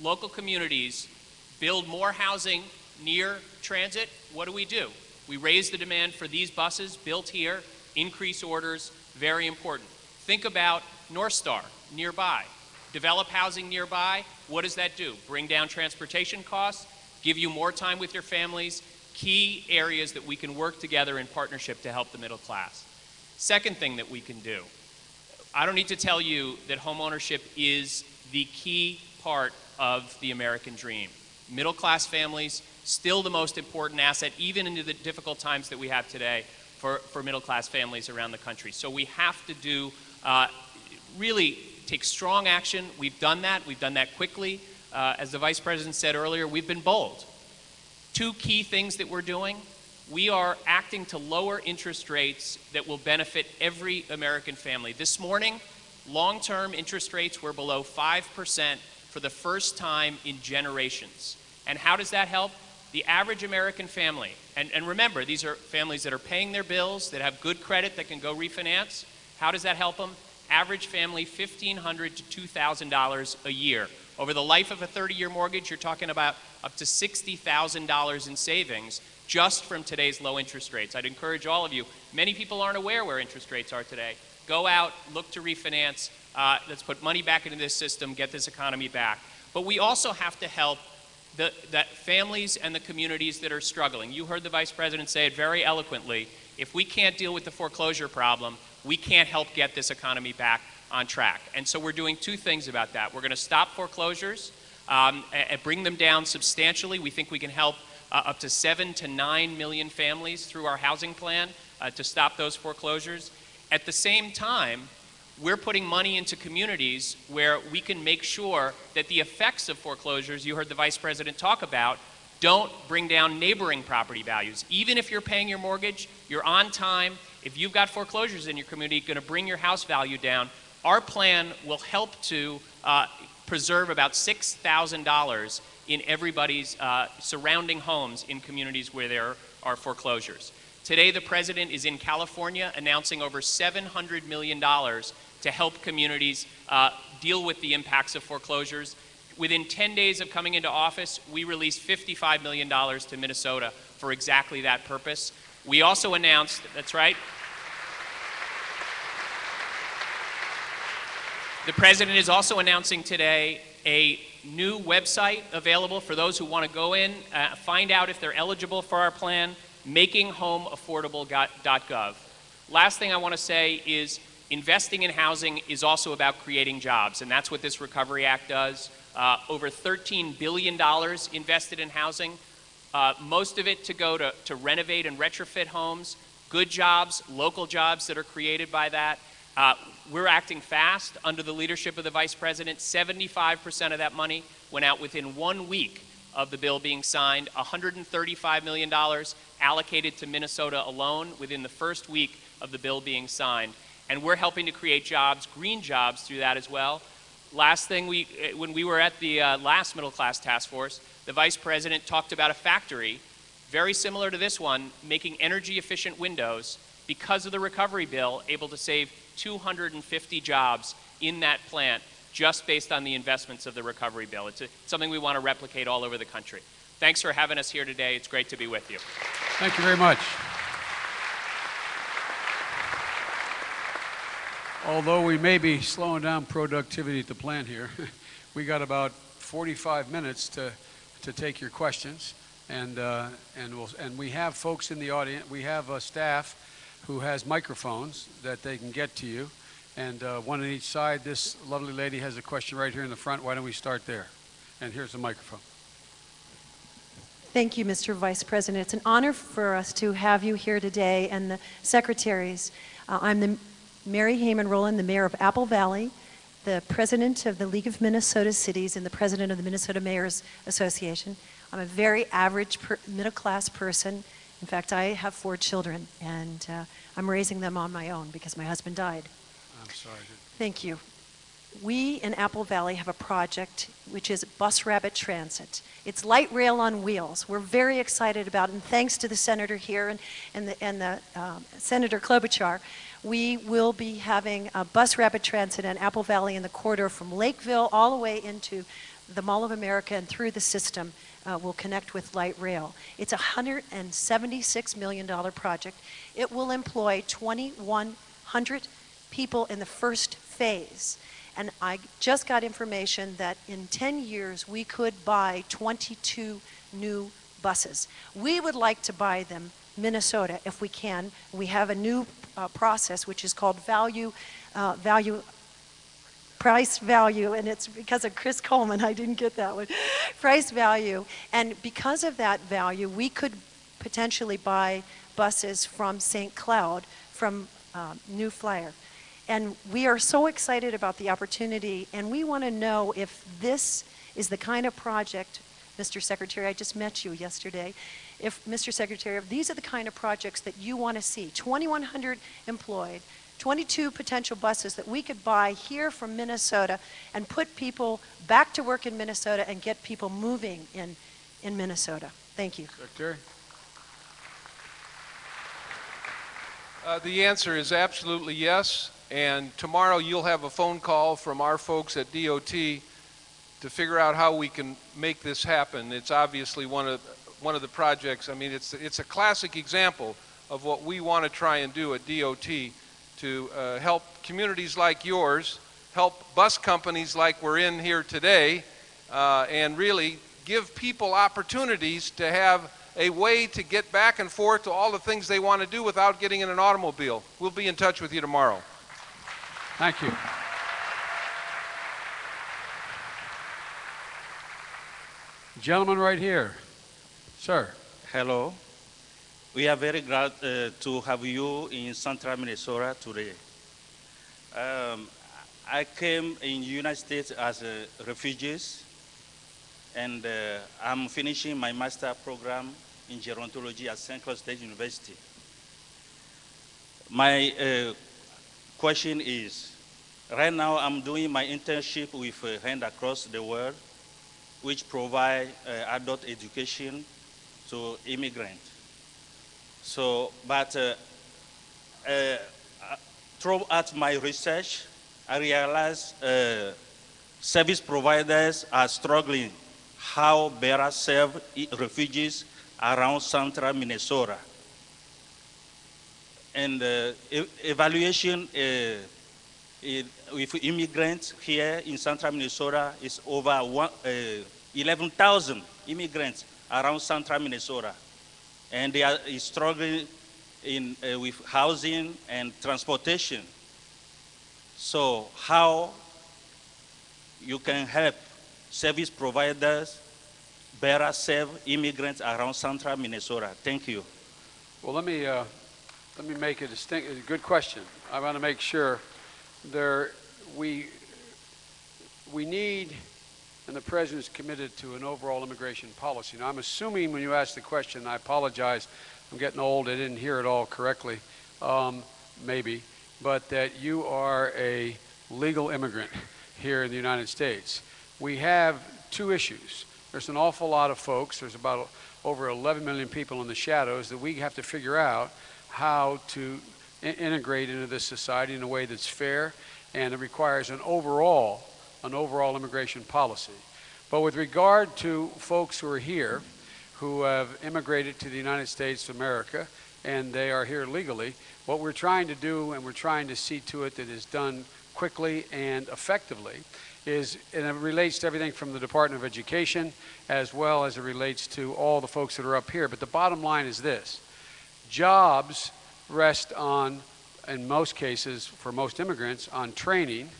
local communities build more housing near transit, what do? We raise the demand for these buses built here, increase orders, very important. Think about North Star nearby. Develop housing nearby, what does that do? Bring down transportation costs, give you more time with your families, key areas that we can work together in partnership to help the middle class. Second thing that we can do, I don't need to tell you that homeownership is the key part of the American dream. Middle class families, still the most important asset, even into the difficult times that we have today for middle class families around the country. So we have to do, really take strong action. We've done that quickly. As the Vice President said earlier, we've been bold. 2 key things that we're doing. We are acting to lower interest rates that will benefit every American family. This morning, long-term interest rates were below 5% for the first time in generations. And how does that help? The average American family, and remember, these are families that are paying their bills, that have good credit, that can go refinance. How does that help them? Average family, $1,500 to $2,000 a year. Over the life of a 30-year mortgage, you're talking about up to $60,000 in savings just from today's low interest rates. I'd encourage all of you, many people aren't aware where interest rates are today. Go out, look to refinance, let's put money back into this system, get this economy back. But we also have to help the families and the communities that are struggling. You heard the Vice President say it very eloquently. If we can't deal with the foreclosure problem, we can't help get this economy back on track. And so we're doing 2 things about that. We're going to stop foreclosures and bring them down substantially. We think we can help up to 7 to 9 million families through our housing plan to stop those foreclosures. At the same time, we're putting money into communities where we can make sure that the effects of foreclosures, you heard the Vice President talk about, don't bring down neighboring property values. Even if you're paying your mortgage, you're on time. If you've got foreclosures in your community, going to bring your house value down, our plan will help to preserve about $6,000 in everybody's surrounding homes in communities where there are foreclosures. Today, the President is in California announcing over $700 million to help communities deal with the impacts of foreclosures. Within 10 days of coming into office, we released $55 million to Minnesota for exactly that purpose. We also announced, that's right, the President is also announcing today a new website available for those who want to go in, find out if they're eligible for our plan, makinghomeaffordable.gov. Last thing I want to say is investing in housing is also about creating jobs, and that's what this Recovery Act does. Over $13 billion invested in housing, most of it to go to renovate and retrofit homes, good jobs, local jobs that are created by that. We're acting fast under the leadership of the Vice President. 75% of that money went out within 1 week of the bill being signed, $135 million allocated to Minnesota alone within the first week of the bill being signed. And we're helping to create jobs, green jobs, through that as well. Last thing, when we were at the last middle class task force, the Vice President talked about a factory very similar to this one, making energy efficient windows, because of the recovery bill, able to save 250 jobs in that plant just based on the investments of the recovery bill. It's something we want to replicate all over the country. Thanks for having us here today. It's great to be with you. Thank you very much. Although we may be slowing down productivity at the plant here, we got about 45 minutes to take your questions, and we have folks in the audience. We have a staff who has microphones that they can get to you, and one on each side. This lovely lady has a question right here in the front. Why don't we start there? And here's the microphone. Thank you, Mr. Vice President. It's an honor for us to have you here today and the secretaries. I'm Mary Heyman Rowland, the mayor of Apple Valley, the president of the League of Minnesota Cities, and the president of the Minnesota Mayors Association. I'm a very average middle-class person. In fact, I have 4 children, and I'm raising them on my own because my husband died. I'm sorry. Thank you. We in Apple Valley have a project which is bus rapid transit. It's light rail on wheels. We're very excited about it, and thanks to the senator here and Senator Klobuchar, we will be having a bus rapid transit in Apple Valley in the corridor from Lakeville all the way into the Mall of America and through the system. Will connect with light rail. It's a $176 million project. It will employ 2,100 people in the first phase. And I just got information that in 10 years we could buy 22 new buses. We would like to buy them Minnesota if we can. We have a new process which is called price value, and it's because of Chris Coleman, I didn't get that one. Price value, and because of that value, we could potentially buy buses from St. Cloud, from New Flyer. And we are so excited about the opportunity, and we want to know if this is the kind of project, Mr. Secretary, I just met you yesterday, if, Mr. Secretary, if these are the kind of projects that you want to see, 2,100 employed, 22 potential buses that we could buy here from Minnesota and put people back to work in Minnesota and get people moving in Minnesota. Thank you. Secretary. The answer is absolutely yes, and tomorrow you'll have a phone call from our folks at DOT to figure out how we can make this happen. It's obviously one of the projects. I mean, it's a classic example of what we want to try and do at DOT to help communities like yours, help bus companies like we're in here today, and really give people opportunities to have a way to get back and forth to all the things they want to do without getting in an automobile. We'll be in touch with you tomorrow. Thank you. Gentleman right here. Sir. Hello. We are very glad to have you in central Minnesota today. I came in the United States as a refugee, and I'm finishing my master program in gerontology at St. Cloud State University. My question is, right now I'm doing my internship with Hand Across the World, which provide adult education to immigrants. So, but throughout my research, I realized service providers are struggling how better serve refugees around central Minnesota. And evaluation with immigrants here in central Minnesota is over 11,000 immigrants around central Minnesota. And they are struggling with housing and transportation. So how you can help service providers better serve immigrants around central Minnesota? Thank you. Well, let me make a good question. I want to make sure we need, and the President's committed to an overall immigration policy. Now, I'm assuming when you asked the question, I apologize, I'm getting old, I didn't hear it all correctly, maybe, but that you are a legal immigrant here in the United States. We have 2 issues. There's an awful lot of folks, there's about over 11 million people in the shadows that we have to figure out how to integrate into this society in a way that's fair, and it requires an overall an overall immigration policy. But with regard to folks who are here, who have immigrated to the United States of America, and they are here legally, what we're trying to do, and we're trying to see to it that is done quickly and effectively, is, and it relates to everything from the Department of Education as well as it relates to all the folks that are up here. But the bottom line is this: jobs rest on, in most cases, for most immigrants, on training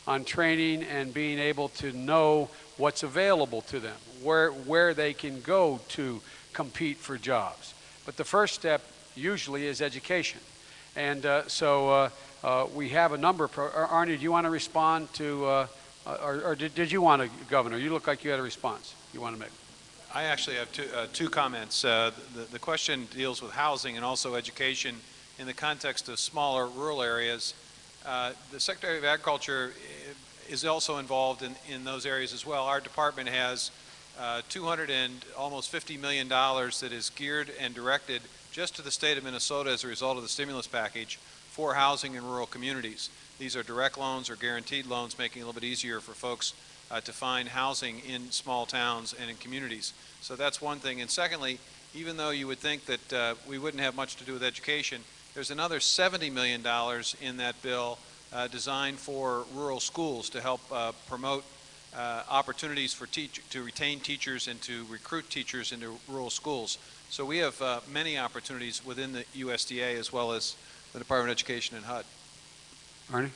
and being able to know what's available to them, where they can go to compete for jobs. But the first step usually is education. And so we have a number of, Arnie, do you want to respond to, or did you want to, Governor? You look like you had a response you want to make. I actually have two comments. The question deals with housing and also education in the context of smaller rural areas. The Secretary of Agriculture is also involved in those areas as well. Our department has almost $50 million that is geared and directed just to the state of Minnesota as a result of the stimulus package for housing in rural communities. These are direct loans or guaranteed loans, making it a little bit easier for folks to find housing in small towns and in communities. So that's one thing. And secondly, even though you would think that we wouldn't have much to do with education, there's another $70 million in that bill designed for rural schools to help promote opportunities for to retain teachers and to recruit teachers into rural schools. So we have many opportunities within the USDA as well as the Department of Education and HUD. Arnie?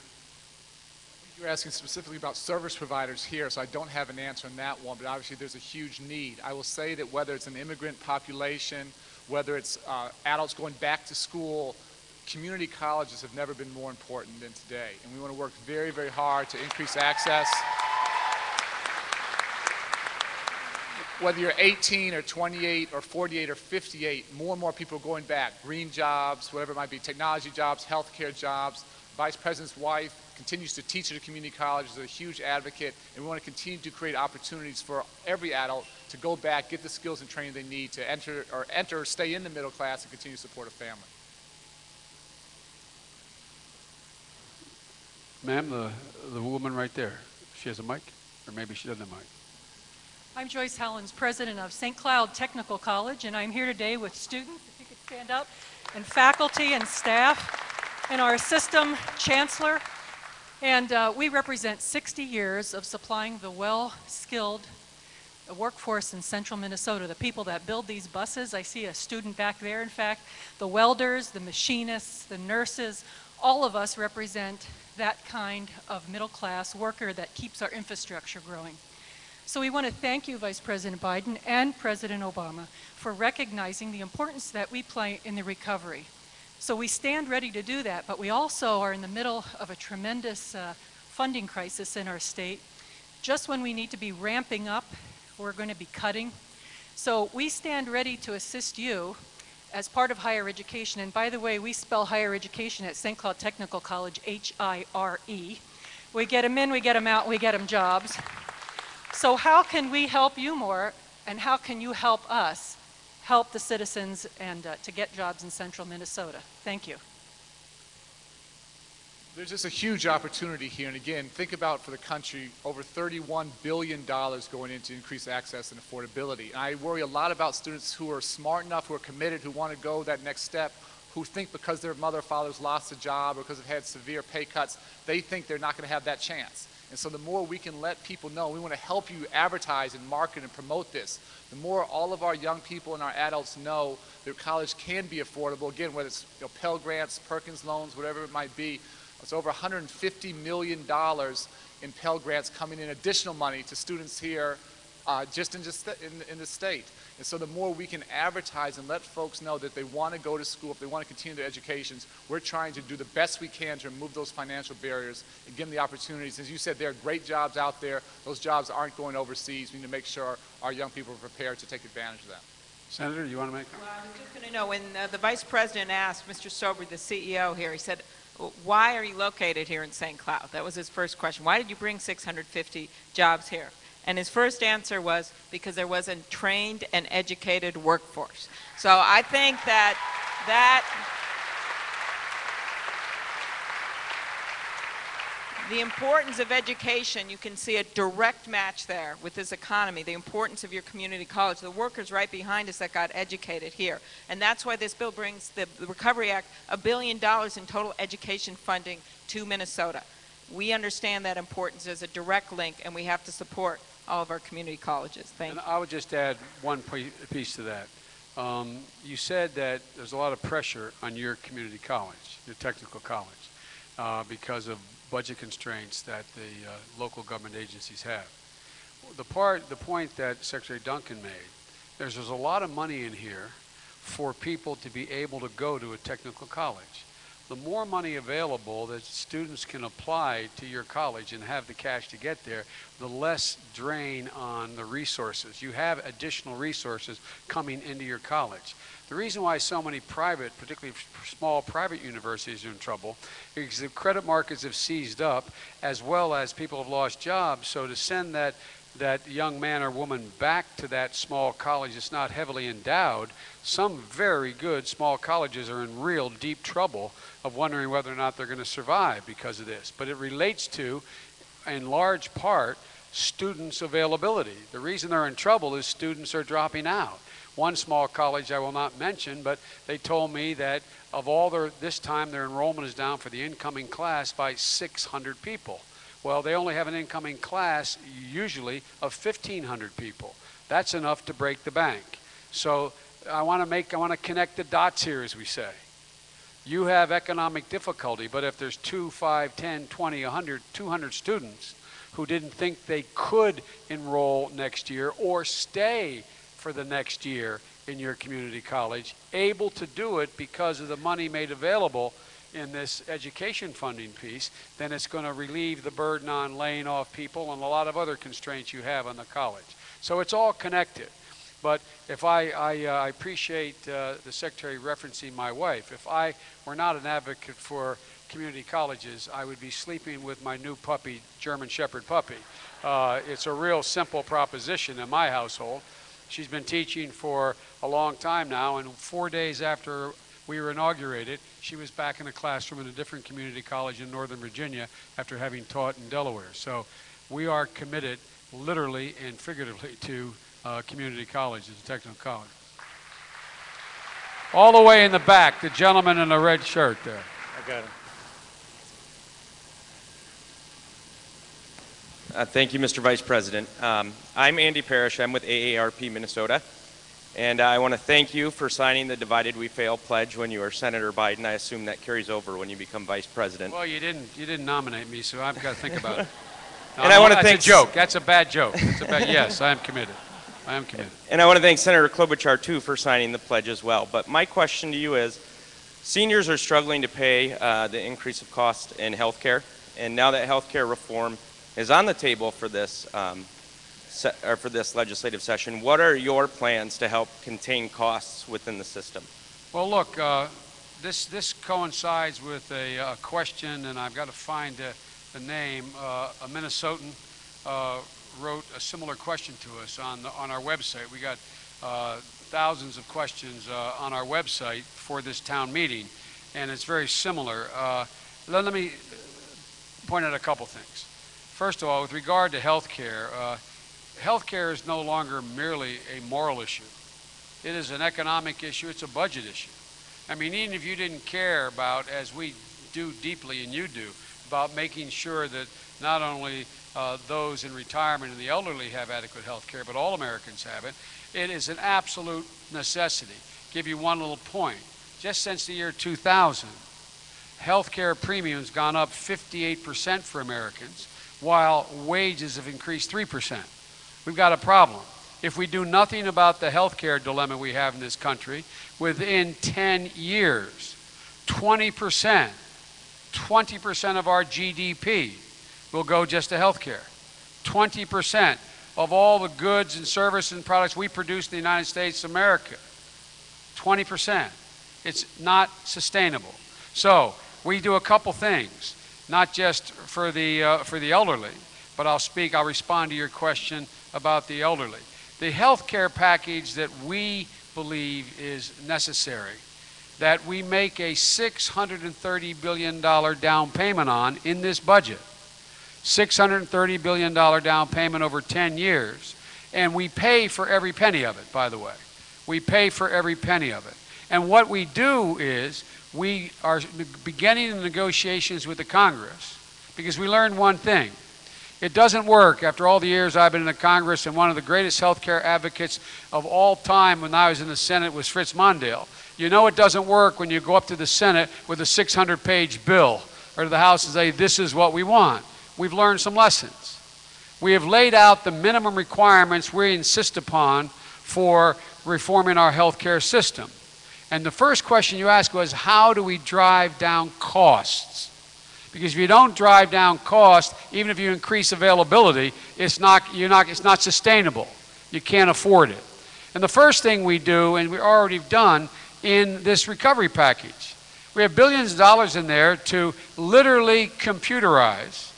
You're asking specifically about service providers here, so I don't have an answer on that one, but obviously there's a huge need. I will say that whether it's an immigrant population, whether it's adults going back to school, community colleges have never been more important than today. And we want to work very, very hard to increase access. Whether you're 18 or 28 or 48 or 58, more and more people are going back. Green jobs, whatever it might be, technology jobs, healthcare jobs. Vice President's wife continues to teach at a community college, is a huge advocate, and we want to continue to create opportunities for every adult to go back, get the skills and training they need to enter or stay in the middle class and continue to support a family. Ma'am, the woman right there, she has a mic? Or maybe she doesn't have a mic. I'm Joyce Hellens, president of St. Cloud Technical College, and I'm here today with students, if you could stand up, and faculty and staff, and our system chancellor. And we represent 60 years of supplying the well-skilled workforce in central Minnesota, the people that build these buses. I see a student back there, in fact. The welders, the machinists, the nurses, all of us represent that kind of middle-class worker that keeps our infrastructure growing. So we want to thank you, Vice President Biden and President Obama, for recognizing the importance that we play in the recovery. So we stand ready to do that, but we also are in the middle of a tremendous funding crisis in our state. Just when we need to be ramping up, we're going to be cutting. So we stand ready to assist you as part of higher education. And by the way, we spell higher education at St. Cloud Technical College, H-I-R-E. We get them in, we get them out, we get them jobs. So how can we help you more, and how can you help us help the citizens and to get jobs in central Minnesota? Thank you. There's just a huge opportunity here, and again, think about for the country, over $31 billion going into increased access and affordability. And I worry a lot about students who are smart enough, who are committed, who want to go that next step, who think because their mother or father's lost a job or because they've had severe pay cuts, they think they're not going to have that chance. And so the more we can let people know, we want to help you advertise and market and promote this. The more all of our young people and our adults know that college can be affordable, again, whether it's Pell Grants, Perkins loans, whatever it might be, it's over $150 million in Pell Grants coming in additional money to students here just in the state. And so the more we can advertise and let folks know that they want to go to school, if they want to continue their educations, we're trying to do the best we can to remove those financial barriers and give them the opportunities. As you said, there are great jobs out there. Those jobs aren't going overseas. We need to make sure our young people are prepared to take advantage of them. Senator, you want to make a comment? Well, I was just going to know, when the Vice President asked Mr. Sober, the CEO here, he said, why are you located here in St. Cloud? That was his first question. Why did you bring 650 jobs here? And his first answer was because there was a trained and educated workforce. So I think that The importance of education, you can see a direct match there with this economy, the importance of your community college, the workers right behind us that got educated here. And that's why this bill brings, the Recovery Act, $1 billion in total education funding to Minnesota. We understand that importance as a direct link, and we have to support all of our community colleges. Thank you. And I would just add one piece to that. You said that there's a lot of pressure on your community college, your technical college, because of budget constraints that the local government agencies have. The point that Secretary Duncan made, there's a lot of money in here for people to be able to go to a technical college. The more money available that students can apply to your college and have the cash to get there, the less drain on the resources. You have additional resources coming into your college. The reason why so many private, particularly small private universities are in trouble is the credit markets have seized up, as well as people have lost jobs. So to send that young man or woman back to that small college that's not heavily endowed, some very good small colleges are in real deep trouble of wondering whether or not they're going to survive because of this. But it relates to, in large part, students' availability. The reason they're in trouble is students are dropping out. One small college I will not mention, but they told me that of all this time their enrollment is down for the incoming class by 600 people. Well, they only have an incoming class usually of 1,500 people. That's enough to break the bank. So I want to connect the dots here, as we say. You have economic difficulty, but if there's 2, 5, 10, 20, 100, 200 students who didn't think they could enroll next year or stay for the next year in your community college, able to do it because of the money made available in this education funding piece, then it's going to relieve the burden on laying off people and a lot of other constraints you have on the college. So it's all connected. But if I appreciate the Secretary referencing my wife. If I were not an advocate for community colleges, I would be sleeping with my new puppy, German Shepherd puppy. It's a real simple proposition in my household. She's been teaching for a long time now, and 4 days after we were inaugurated, she was back in a classroom in a different community college in Northern Virginia after having taught in Delaware. So we are committed, literally and figuratively, to community colleges, technical college. All the way in the back, the gentleman in the red shirt there. I got it. Thank you, Mr. Vice President. I'm Andy Parrish. I'm with AARP Minnesota. And I want to thank you for signing the Divided We Fail pledge when you were Senator Biden. I assume that carries over when you become Vice President. Well, you didn't nominate me, so I've got to think about it. No, and I want to thank... That's a joke. That's a bad joke. Yes, I am committed. I am committed. And I want to thank Senator Klobuchar, too, for signing the pledge as well. But my question to you is, seniors are struggling to pay the increase of cost in health care. And now that health care reform is on the table for this legislative session, what are your plans to help contain costs within the system? Well, look, this coincides with a question, and I've got to find the name. A Minnesotan wrote a similar question to us on our website. We got thousands of questions on our website for this town meeting, and it's very similar. Let me point out a couple things. First of all, with regard to health care, healthcare is no longer merely a moral issue. It is an economic issue. It's a budget issue. I mean, even if you didn't care about, as we do deeply and you do, about making sure that not only those in retirement and the elderly have adequate health care, but all Americans have it, it is an absolute necessity. Give you one little point. Just since the year 2000, health care premiums gone up 58% for Americans, while wages have increased 3%. We've got a problem. If we do nothing about the health care dilemma we have in this country, within 10 years, 20% of our GDP will go just to health care. 20% of all the goods and services and products we produce in the United States of America. 20%. It's not sustainable. So we do a couple things, not just for the elderly, but I'll respond to your question about the elderly. The health care package that we believe is necessary, that we make a $630 billion down payment on in this budget, $630 billion down payment over 10 years. And we pay for every penny of it, by the way. We pay for every penny of it. And what we do is we are beginning the negotiations with the Congress because we learned one thing. It doesn't work. After all the years I've been in the Congress, and one of the greatest healthcare advocates of all time when I was in the Senate was Fritz Mondale. You know it doesn't work when you go up to the Senate with a 600-page bill or to the House and say, this is what we want. We've learned some lessons. We have laid out the minimum requirements we insist upon for reforming our healthcare system. And the first question you asked was, how do we drive down costs? Because if you don't drive down cost, even if you increase availability, it's not sustainable. You can't afford it. And the first thing we do, and we already done in this recovery package, we have billions of dollars in there to literally computerize.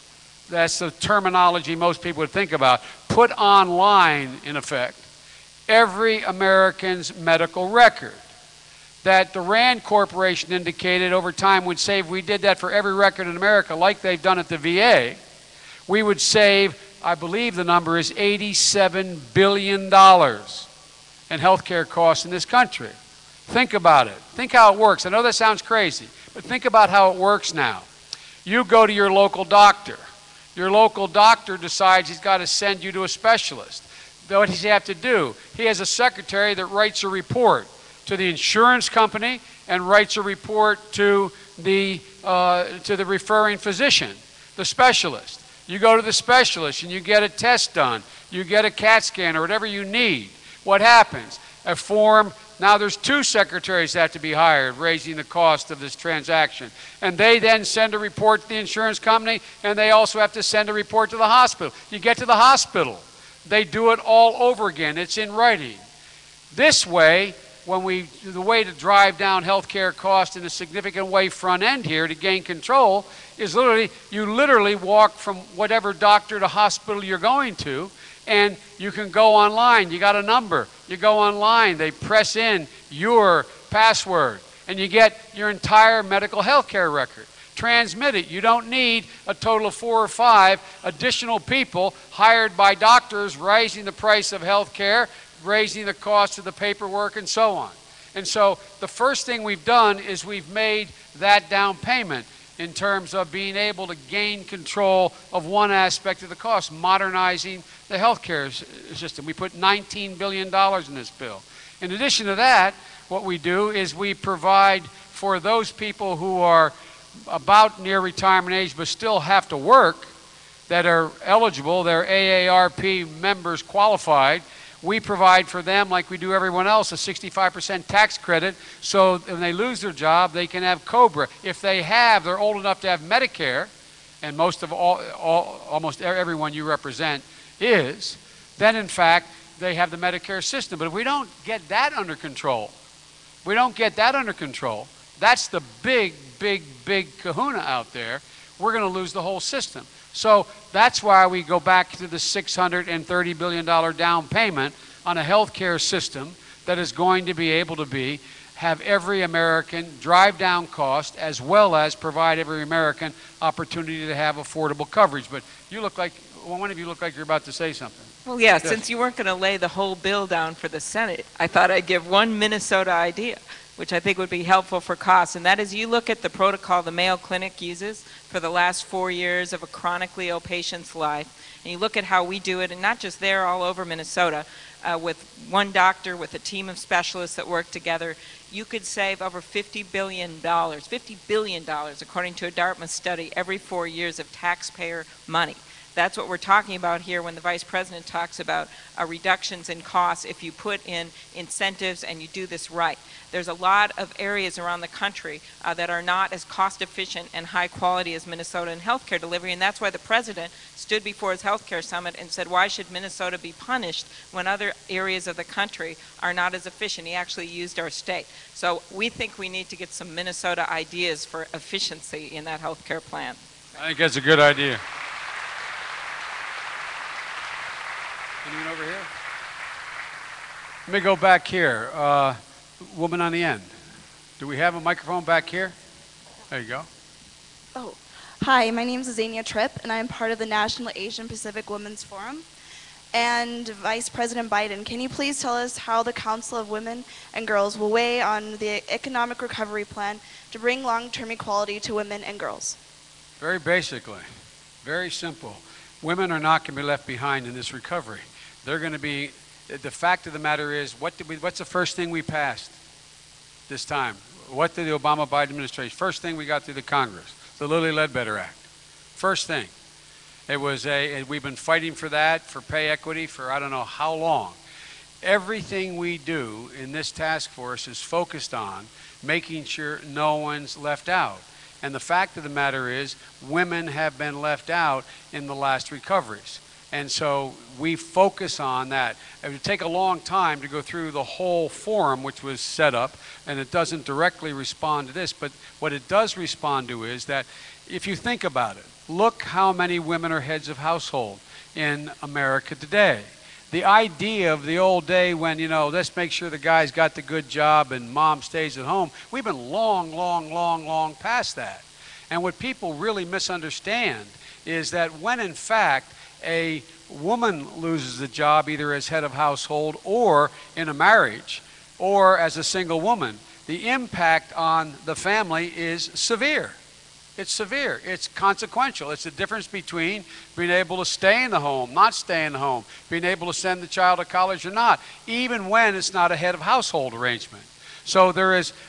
That's the terminology most people would think about. Put online, in effect, every American's medical record. That the RAND Corporation indicated over time would save, we did that for every record in America like they've done at the VA, we would save, I believe the number is $87 billion in healthcare costs in this country. Think about it. Think how it works. I know that sounds crazy, but think about how it works now. You go to your local doctor. Your local doctor decides he's got to send you to a specialist. What does he have to do? He has a secretary that writes a report to the insurance company and writes a report to the referring physician, the specialist. You go to the specialist and you get a test done. You get a CAT scan or whatever you need. What happens? A form, now there's 2 secretaries that have to be hired, raising the cost of this transaction. And they then send a report to the insurance company, and they also have to send a report to the hospital. You get to the hospital. They do it all over again. It's in writing. This way, the way to drive down healthcare costs in a significant way front end here to gain control is you literally walk from whatever doctor to hospital you're going to, and you can go online. You got a number. You go online. They press in your password, and you get your entire medical healthcare record. Transmit it. You don't need a total of 4 or 5 additional people hired by doctors, raising the price of healthcare, raising the cost of the paperwork, and so on. And so the first thing we've done is we've made that down payment in terms of being able to gain control of one aspect of the cost, modernizing the healthcare system. We put $19 billion in this bill. In addition to that, what we do is we provide for those people who are about near retirement age but still have to work, that are eligible, they're AARP members qualified. We provide for them, like we do everyone else, a 65% tax credit, so when they lose their job, they can have COBRA. If they're old enough to have Medicare, and almost everyone you represent is, then in fact, they have the Medicare system. But if we don't get that under control, that's the big, big, big kahuna out there. We're going to lose the whole system. So that's why we go back to the $630 billion down payment on a healthcare system that is going to be able to have every American drive down cost, as well as provide every American opportunity to have affordable coverage. But you look like, one of you look like you're about to say something. Well, yeah, since you weren't going to lay the whole bill down for the Senate, I thought I'd give one Minnesota idea, which I think would be helpful for costs, and that is you look at the protocol the Mayo Clinic uses for the last 4 years of a chronically ill patient's life, and you look at how we do it, and not just there, all over Minnesota, with one doctor, with a team of specialists that work together, you could save over $50 billion, according to a Dartmouth study, every 4 years of taxpayer money. That's what we're talking about here when the Vice President talks about reductions in costs if you put in incentives and you do this right. There's a lot of areas around the country that are not as cost efficient and high quality as Minnesota in healthcare delivery, and that's why the President stood before his healthcare summit and said, why should Minnesota be punished when other areas of the country are not as efficient? He actually used our state. So we think we need to get some Minnesota ideas for efficiency in that healthcare plan. I think that's a good idea. Anyone over here? Let me go back here. Woman on the end. Do we have a microphone back here? There you go. Oh, Hi, my name is Azania Tripp, and I'm part of the National Asian Pacific Women's Forum. And Vice President Biden, can you please tell us how the Council of Women and Girls will weigh on the economic recovery plan to bring long-term equality to women and girls? Very basically, very simple. Women are not going to be left behind in this recovery. They're going to be, the fact of the matter is, what's the first thing we passed this time? What did the Obama-Biden administration, first thing we got through the Congress? The Lilly Ledbetter Act. First thing. It was we've been fighting for that, for pay equity, for I don't know how long. Everything we do in this task force is focused on making sure no one's left out. And the fact of the matter is, women have been left out in the last recoveries. And so we focus on that. It would take a long time to go through the whole forum which was set up, and it doesn't directly respond to this, but what it does respond to is that if you think about it, look how many women are heads of household in America today. The idea of the old day when, you know, let's make sure the guy's got the good job and mom stays at home, we've been long past that. And what people really misunderstand is that when in fact a woman loses a job either as head of household or in a marriage or as a single woman, the impact on the family is severe. It's severe. It's consequential. It's the difference between being able to stay in the home, not stay in the home, being able to send the child to college or not, even when it's not a head of household arrangement. So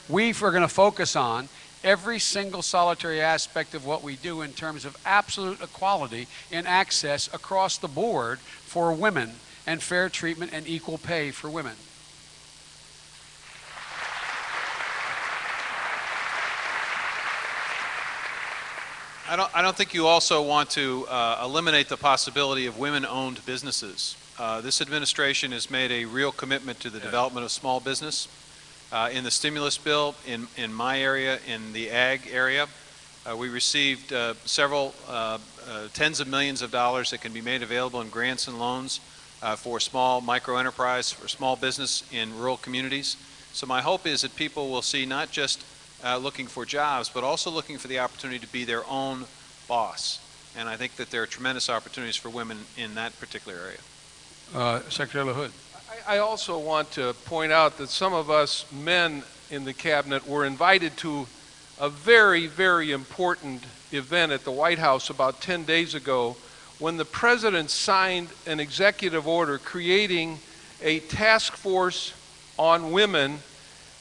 we're going to focus on every single solitary aspect of what we do in terms of absolute equality in access across the board for women and fair treatment and equal pay for women. I don't think you also want to eliminate the possibility of women-owned businesses. This administration has made a real commitment to the development of small business. In the stimulus bill, in my area, in the ag area, we received several tens of millions of dollars that can be made available in grants and loans for small micro-enterprise, for small business in rural communities. So my hope is that people will see not just looking for jobs, but also looking for the opportunity to be their own boss. And I think that there are tremendous opportunities for women in that particular area. Secretary LaHood. I also want to point out that some of us men in the cabinet were invited to a very, very important event at the White House about 10 days ago when the president signed an executive order creating a task force on women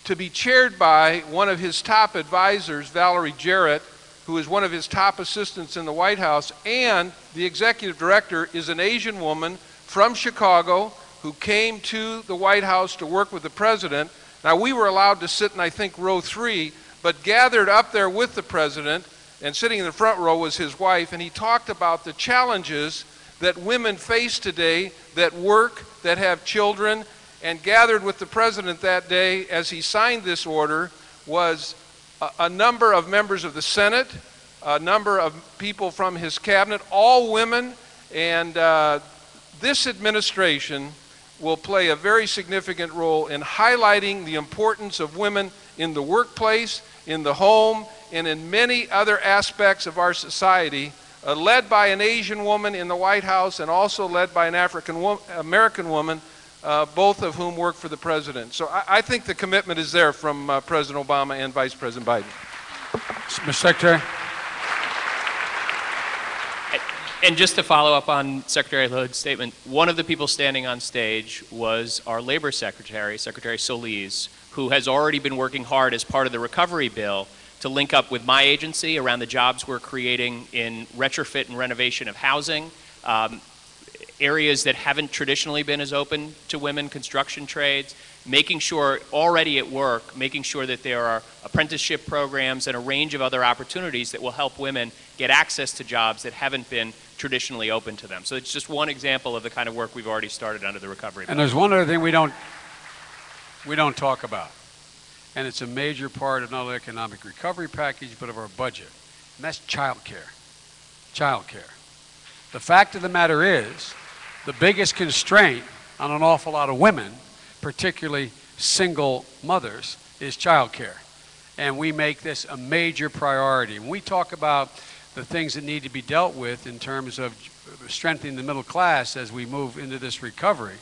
to be chaired by one of his top advisors, Valerie Jarrett, who is one of his top assistants in the White House, and the executive director is an Asian woman from Chicago who came to the White House to work with the president. Now, we were allowed to sit in, I think, row 3, but gathered up there with the president, and sitting in the front row was his wife, and he talked about the challenges that women face today that work, that have children, and gathered with the president that day as he signed this order was a number of members of the Senate, a number of people from his cabinet, all women, and this administration will play a very significant role in highlighting the importance of women in the workplace, in the home, and in many other aspects of our society, led by an Asian woman in the White House and also led by an African-American woman, both of whom work for the president. So I think the commitment is there from President Obama and Vice President Biden. Mr. Secretary. And just to follow up on Secretary LaHood's statement, one of the people standing on stage was our Labor Secretary, Secretary Solis, who has already been working hard as part of the recovery bill to link up with my agency around the jobs we're creating in retrofit and renovation of housing, areas that haven't traditionally been as open to women, construction trades, making sure already at work, making sure that there are apprenticeship programs and a range of other opportunities that will help women get access to jobs that haven't been traditionally open to them. So it's just one example of the kind of work we've already started under the recovery bill. And there's one other thing we don't talk about, and it's a major part of not only the economic recovery package, but of our budget, and that's child care. Child care. The fact of the matter is, the biggest constraint on an awful lot of women, particularly single mothers, is child care. And we make this a major priority. When we talk about the things that need to be dealt with in terms of strengthening the middle class as we move into this recovery,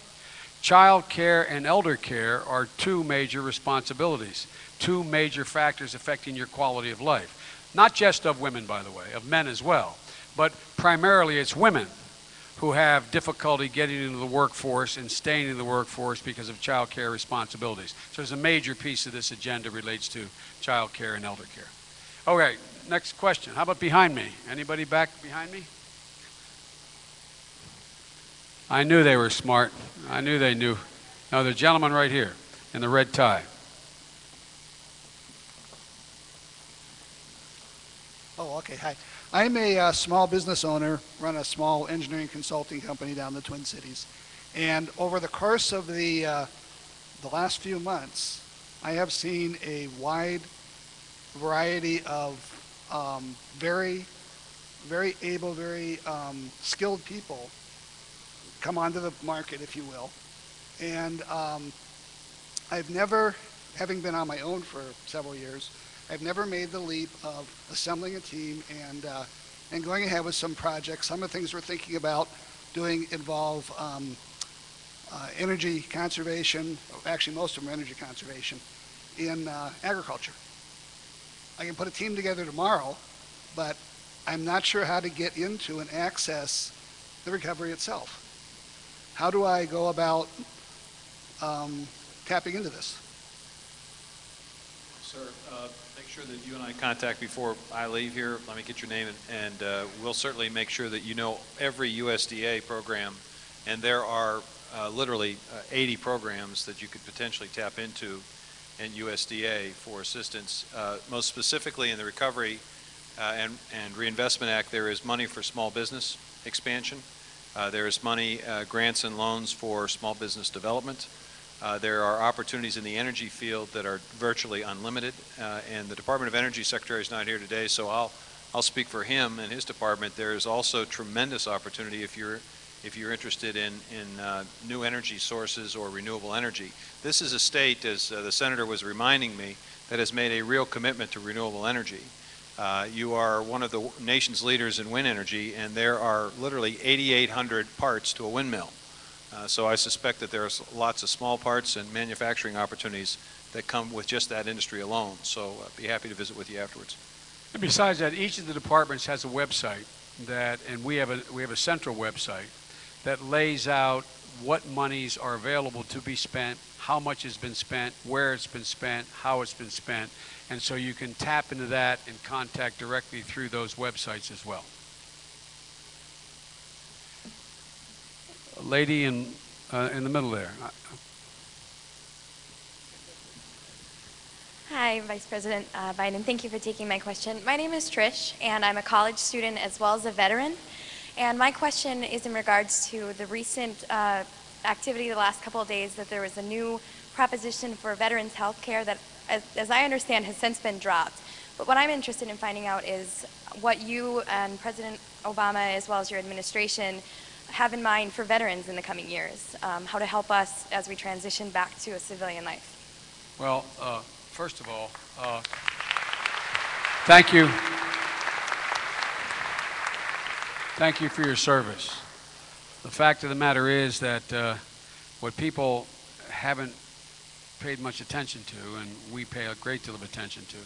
child care and elder care are two major responsibilities, two major factors affecting your quality of life. Not just of women, by the way, of men as well, but primarily it's women who have difficulty getting into the workforce and staying in the workforce because of child care responsibilities. So there's a major piece of this agenda relates to child care and elder care. Okay, next question. How about behind me? Anybody back behind me? I knew they were smart. I knew they knew. No, the gentleman right here in the red tie. Oh, okay. Hi. I'm a small business owner, run a small engineering consulting company down in the Twin Cities. And over the course of the last few months, I have seen a wide variety of very able, very skilled people come onto the market, if you will. And I've never, having been on my own for several years, I've never made the leap of assembling a team and going ahead with some projects. Some of the things we're thinking about doing involve energy conservation. Actually, most of them are energy conservation in agriculture. I can put a team together tomorrow, but I'm not sure how to get into and access the recovery itself. How do I go about tapping into this? Sir, make sure that you and I contact before I leave here. Let me get your name, and we'll certainly make sure that you know every USDA program. And there are literally 80 programs that you could potentially tap into in USDA for assistance. Most specifically in the Recovery and Reinvestment Act, there is money for small business expansion. There is money, grants and loans for small business development. There are opportunities in the energy field that are virtually unlimited, and the Department of Energy Secretary is not here today, so I'll speak for him and his department. There is also tremendous opportunity if you're interested in new energy sources or renewable energy. This is a state, as the Senator was reminding me, that has made a real commitment to renewable energy. You are one of the nation's leaders in wind energy, and there are literally 8,800 parts to a windmill. So I suspect that there's lots of small parts and manufacturing opportunities that come with just that industry alone. So I'd be happy to visit with you afterwards. And besides that, each of the departments has a website that, and we have a central website that lays out what monies are available to be spent, how much has been spent, where it's been spent, how it's been spent. And so you can tap into that and contact directly through those websites as well. A lady in the middle there. Hi, Vice President Biden. Thank you for taking my question. My name is Trish, and I'm a college student as well as a veteran. And my question is in regards to the recent activity the last couple of days that there was a new proposition for veterans health care that, as I understand, has since been dropped. But what I'm interested in finding out is what you and President Obama, as well as your administration, have in mind for veterans in the coming years, how to help us as we transition back to a civilian life. Well, first of all, thank you. Thank you for your service. The fact of the matter is that what people haven't paid much attention to, and we pay a great deal of attention to,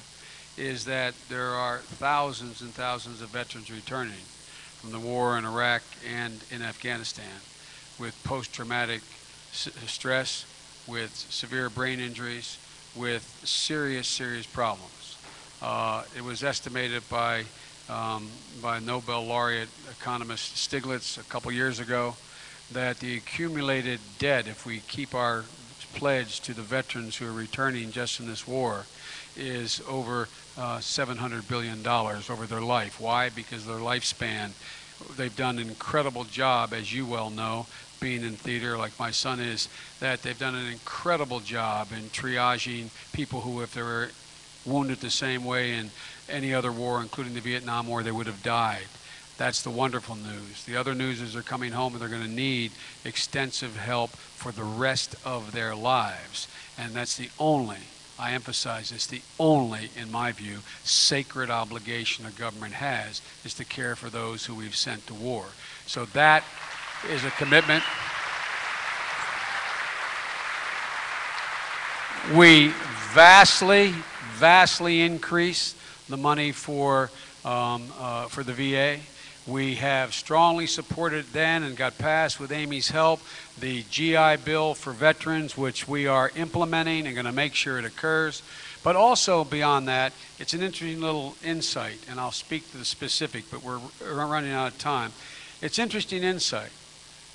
is that there are thousands and thousands of veterans returning from the war in Iraq and in Afghanistan with post-traumatic stress, with severe brain injuries, with serious, serious problems. It was estimated by Nobel laureate economist Stiglitz a couple years ago that the accumulated debt, if we keep our pledge to the veterans who are returning just in this war, is over $700 billion over their life. Why? Because their lifespan, they've done an incredible job, as you well know, being in theater like my son is, that they've done an incredible job in triaging people who, if they were wounded the same way in any other war, including the Vietnam War, they would have died. That's the wonderful news. The other news is they're coming home and they're going to need extensive help for the rest of their lives. And that's the only I emphasize this, the only, in my view, sacred obligation a government has is to care for those who we've sent to war. So that is a commitment. We vastly increased the money for the VA. We have strongly supported then and got passed with Amy's help the GI Bill for veterans, which we are implementing and going to make sure it occurs. But also beyond that, it's an interesting little insight, and I'll speak to the specific, but we're running out of time. It's interesting insight.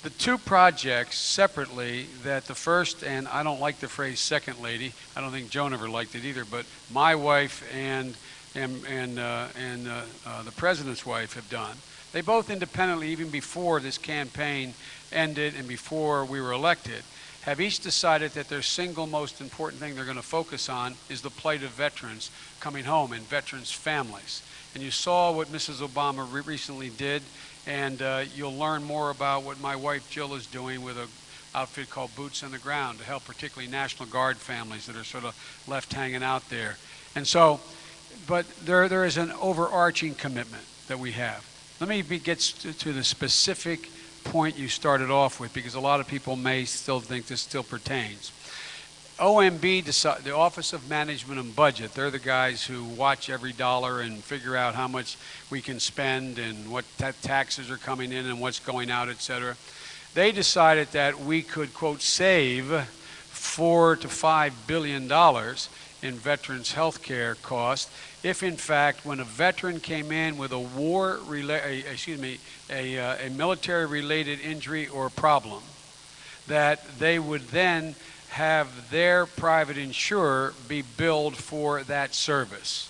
The two projects separately that the first, and I don't like the phrase second lady, I don't think Joan ever liked it either, but my wife and the president's wife have done. They both independently, even before this campaign ended and before we were elected, have each decided that their single most important thing they're going to focus on is the plight of veterans coming home and veterans' families. And you saw what Mrs. Obama recently did, and you'll learn more about what my wife Jill is doing with an outfit called Boots on the Ground to help particularly National Guard families that are sort of left hanging out there. And so, but there is an overarching commitment that we have. Let me get to the specific point you started off with, because a lot of people may still think this still pertains. OMB, the Office of Management and Budget, they're the guys who watch every dollar and figure out how much we can spend and what taxes are coming in and what's going out, et cetera. They decided that we could, quote, save $4 to $5 billion in veterans' health care costs if, in fact, when a veteran came in with a military-related injury or problem, that they would then have their private insurer be billed for that service.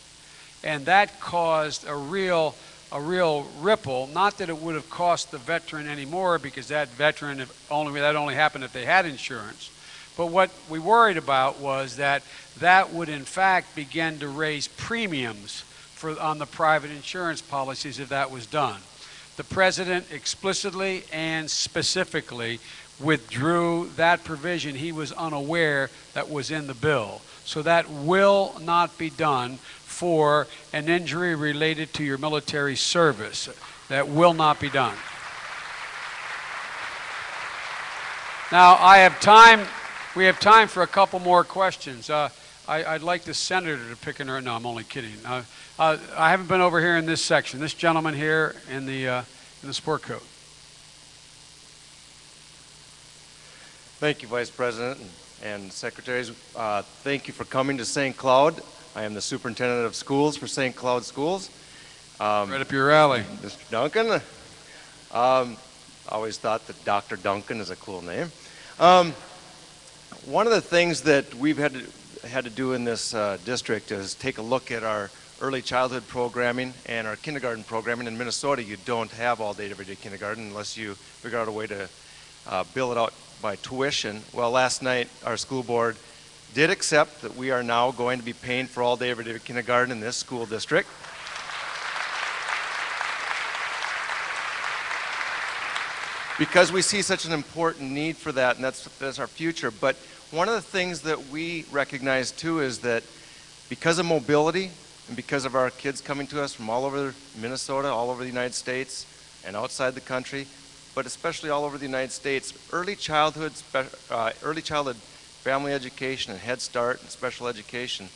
And that caused a real ripple. Not that it would have cost the veteran anymore, because that veteran, that only happened if they had insurance. But what we worried about was that would in fact begin to raise premiums on the private insurance policies if that was done. The president explicitly and specifically withdrew that provision. He was unaware that was in the bill. So that will not be done for an injury related to your military service. That will not be done. Now, we have time for a couple more questions. I'd like the senator to pick no, I'm only kidding. I haven't been over here in this section. This gentleman here in the sport coat. Thank you, Vice President and Secretaries. Thank you for coming to St. Cloud. I am the Superintendent of Schools for St. Cloud Schools. Right up your alley. Mr. Duncan. Always thought that Dr. Duncan is a cool name. One of the things that we've had to do in this district is take a look at our early childhood programming and our kindergarten programming. In Minnesota, you don't have all-day everyday kindergarten unless you figure out a way to bill it out by tuition. Well, last night our school board did accept that we are now going to be paying for all-day everyday kindergarten in this school district. Because we see such an important need for that, and that's our future. But one of the things that we recognize too is that because of mobility and because of our kids coming to us from all over Minnesota, all over the United States and outside the country, but especially all over the United States, early childhood family education and Head Start and special education,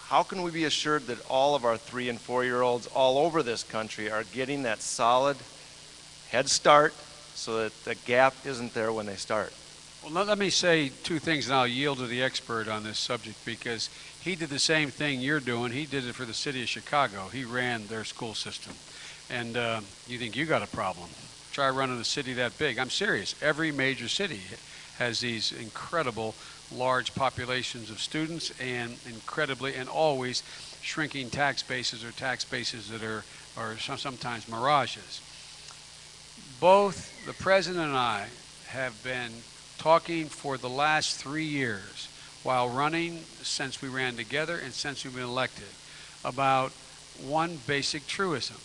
how can we be assured that all of our 3- and 4-year-olds all over this country are getting that solid Head Start so that the gap isn't there when they start? Well, let me say two things, and I'll yield to the expert on this subject, because he did the same thing you're doing. He did it for the city of Chicago. He ran their school system. And you think you got a problem. Try running a city that big. I'm serious. Every major city has these incredible large populations of students and incredibly and always shrinking tax bases or tax bases that are sometimes mirages. Both the president and I have been talking for the last 3 years while running, since we ran together and since we've been elected, about one basic truism.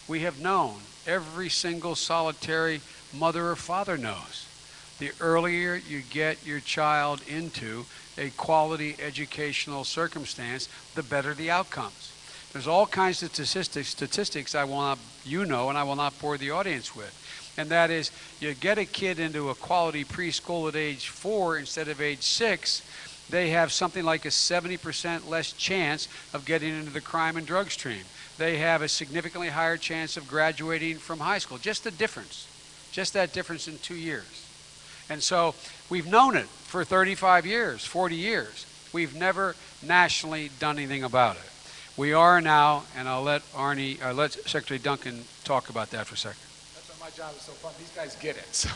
We have known, every single solitary mother or father knows, the earlier you get your child into a quality educational circumstance, the better the outcomes. There's all kinds of statistics I will not, and I will not bore the audience with. And that is, you get a kid into a quality preschool at age 4 instead of age 6, they have something like a 70% less chance of getting into the crime and drug stream. They have a significantly higher chance of graduating from high school. Just the difference. Just that difference in 2 years. And so we've known it for 35 years, 40 years. We've never nationally done anything about it. We are now, and I'll let Secretary Duncan talk about that for a second. That's why my job is so fun. These guys get it. So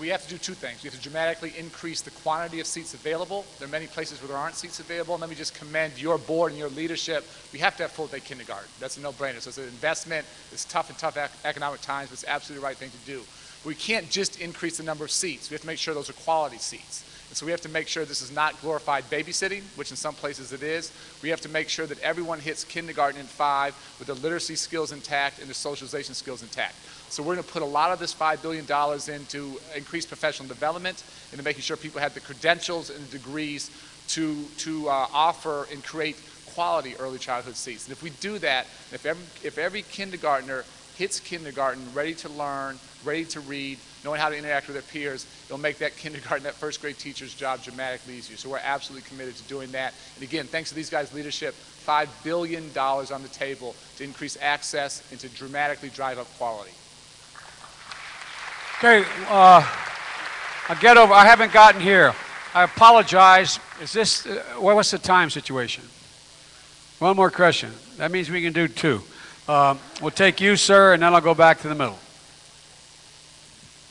we have to do two things. We have to dramatically increase the quantity of seats available. There are many places where there aren't seats available. And let me just commend your board and your leadership. We have to have full-day kindergarten. That's a no-brainer. So it's an investment. It's tough in tough economic times, but it's absolutely the right thing to do. We can't just increase the number of seats. We have to make sure those are quality seats. And so we have to make sure this is not glorified babysitting, which in some places it is. We have to make sure that everyone hits kindergarten in 5 with their literacy skills intact and their socialization skills intact. So we're going to put a lot of this $5 billion into increased professional development, into making sure people have the credentials and the degrees to offer and create quality early childhood seats. And if we do that, if every kindergartner hits kindergarten ready to learn, ready to read, knowing how to interact with their peers, it'll make that kindergarten, that first grade teacher's job dramatically easier. So we're absolutely committed to doing that. And again, thanks to these guys' leadership, $5 billion on the table to increase access and to dramatically drive up quality. Okay, I haven't gotten here. I apologize. Is this, what's the time situation? One more question. That means we can do 2. We'll take you, sir, and then I'll go back to the middle.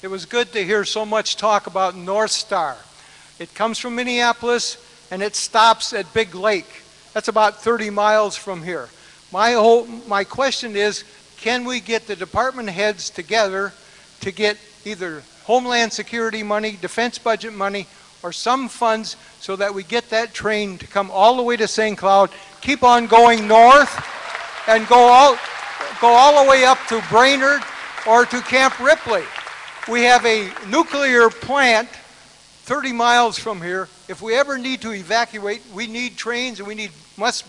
It was good to hear so much talk about North Star. It comes from Minneapolis and it stops at Big Lake. That's about 30 miles from here. My question is, can we get the department heads together to get either Homeland Security money, defense budget money, or some funds so that we get that train to come all the way to St. Cloud, keep on going north, and go all the way up to Brainerd or to Camp Ripley. We have a nuclear plant 30 miles from here. If we ever need to evacuate, we need trains and we need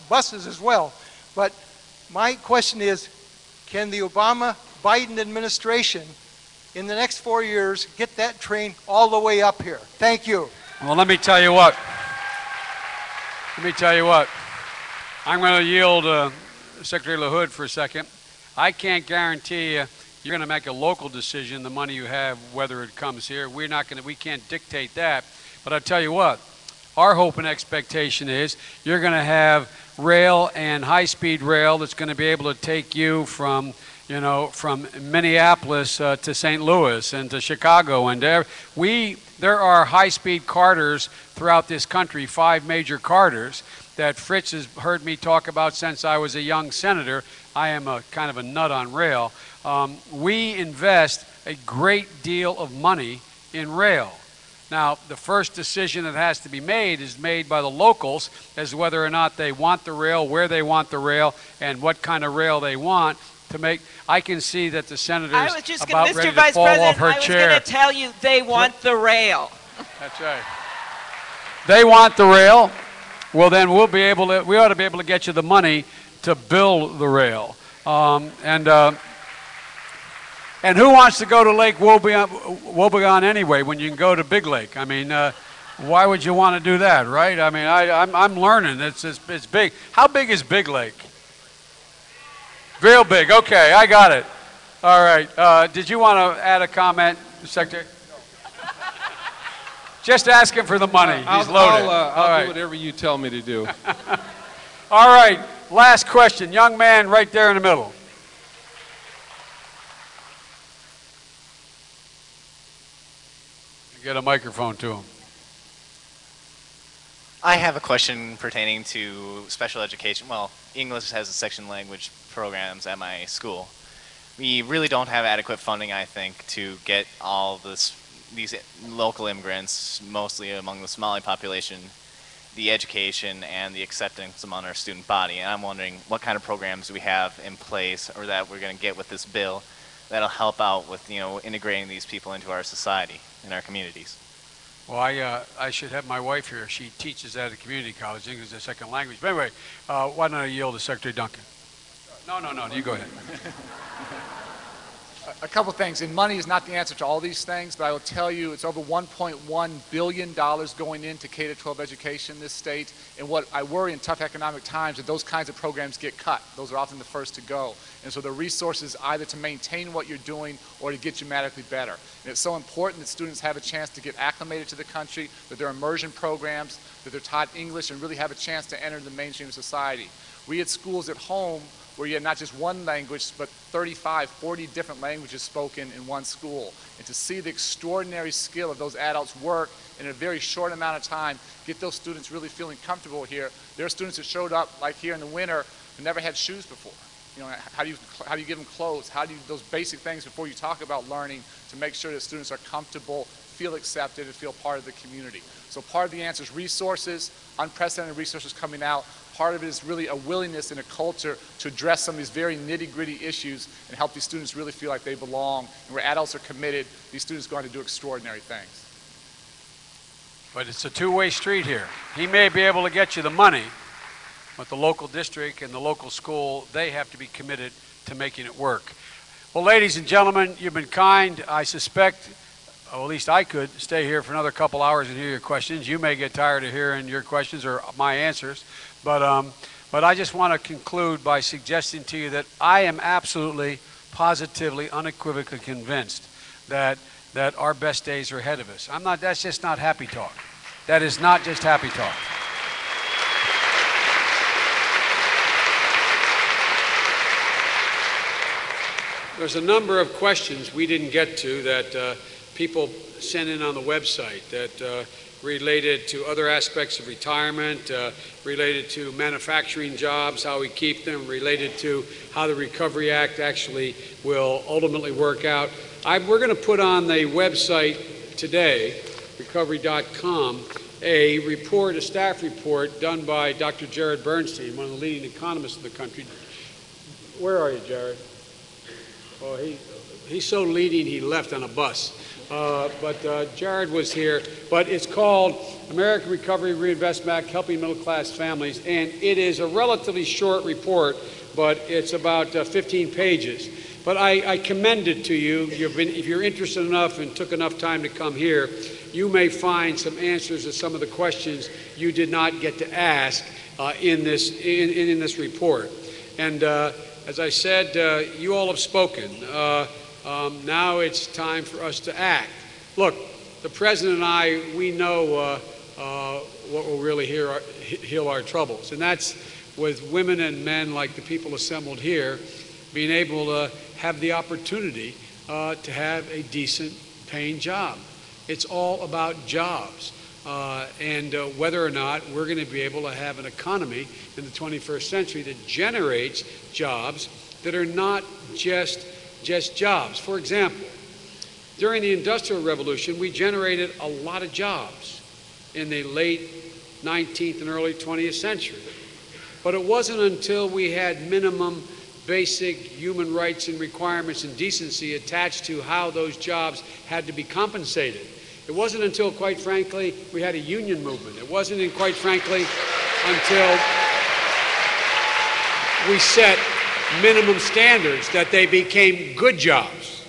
buses as well. But my question is, can the Obama-Biden administration in the next 4 years get that train all the way up here? Thank you. Well, let me tell you what. I'm going to yield Secretary LaHood for a second. I can't guarantee you you're going to make a local decision, the money you have, whether it comes here. We can't dictate that. But I'll tell you what, our hope and expectation is you're going to have rail and high-speed rail that's going to be able to take you from Minneapolis to St. Louis and to Chicago. And there are high-speed corridors throughout this country, 5 major corridors that Fritz has heard me talk about since I was a young senator. I am a kind of a nut on rail. We invest a great deal of money in rail. Now, the first decision that has to be made is made by the locals as to whether or not they want the rail, where they want the rail, and what kind of rail they want to make. I can see that the senator's about ready to fall off her chair. I was going to tell you they want the rail. That's right. They want the rail. Well, then we ought to be able to get you the money to build the rail. And who wants to go to Lake Wobegon anyway when you can go to Big Lake? I mean, why would you want to do that, right? I mean, I'm learning. It's big. How big is Big Lake? Real big. Okay, I got it. All right. Did you want to add a comment, Secretary? Just ask him for the money. He's loaded. I'll do whatever you tell me to do. All right. Last question. Young man right there in the middle. Get a microphone to him. I have a question pertaining to special education. Well, English has a section language programs at my school. We really don't have adequate funding, I think, to get all these local immigrants, mostly among the Somali population, the education and the acceptance among our student body. And I'm wondering what kind of programs we have in place or that we're going to get with this bill that'll help out with, integrating these people into our society and our communities? Well, I should have my wife here. She teaches at a community college. English is a second language. But anyway, why don't I yield to Secretary Duncan? No, you go ahead. A couple things, and money is not the answer to all these things, but I will tell you it's over $1.1 billion going into K-12 education in this state, and what I worry in tough economic times is that those kinds of programs get cut. Those are often the first to go. And so the resources either to maintain what you're doing or to get dramatically better. And it's so important that students have a chance to get acclimated to the country, that there are immersion programs, that they're taught English and really have a chance to enter the mainstream of society. We had schools at home where you had not just one language, but 35, 40 different languages spoken in one school. And to see the extraordinary skill of those adults work in a very short amount of time, get those students really feeling comfortable here. There are students that showed up, like here in the winter, who never had shoes before. How do you give them clothes? How do you do those basic things before you talk about learning to make sure that students are comfortable, feel accepted, and feel part of the community? So part of the answer is resources, unprecedented resources coming out. Part of it is really a willingness and a culture to address some of these very nitty-gritty issues and help these students really feel like they belong. And where adults are committed, these students go on to do extraordinary things. But it's a two-way street here. He may be able to get you the money, but the local district and the local school, they have to be committed to making it work. Well, ladies and gentlemen, you've been kind. I suspect, or at least I could, stay here for another couple hours and hear your questions. You may get tired of hearing your questions or my answers. But I just want to conclude by suggesting to you that I am absolutely, positively, unequivocally convinced that our best days are ahead of us. That's just not happy talk. That is not just happy talk. There's a number of questions we didn't get to that people sent in on the website that related to other aspects of retirement, related to manufacturing jobs, how we keep them, related to how the Recovery Act actually will ultimately work out. We're going to put on the website today, recovery.com, a staff report done by Dr. Jared Bernstein, one of the leading economists in the country. Where are you, Jared? Oh, he's so leading he left on a bus. But Jared was here. But it's called American Recovery Reinvestment Act, Helping Middle Class Families. And it is a relatively short report, but it's about 15 pages. But I commend it to you. If you're interested enough and took enough time to come here, you may find some answers to some of the questions you did not get to ask in this report. And as I said, you all have spoken. Now it's time for us to act. Look, the President and I, we know what will really heal our troubles, and that's with women and men like the people assembled here being able to have the opportunity to have a decent paying job. It's all about jobs. And whether or not we're going to be able to have an economy in the 21st century that generates jobs that are not just jobs. For example, during the Industrial Revolution, we generated a lot of jobs in the late 19th and early 20th century. But it wasn't until we had minimum basic human rights and requirements and decency attached to how those jobs had to be compensated. It wasn't until, quite frankly, we had a union movement. It wasn't, quite frankly, until we set minimum standards that they became good jobs.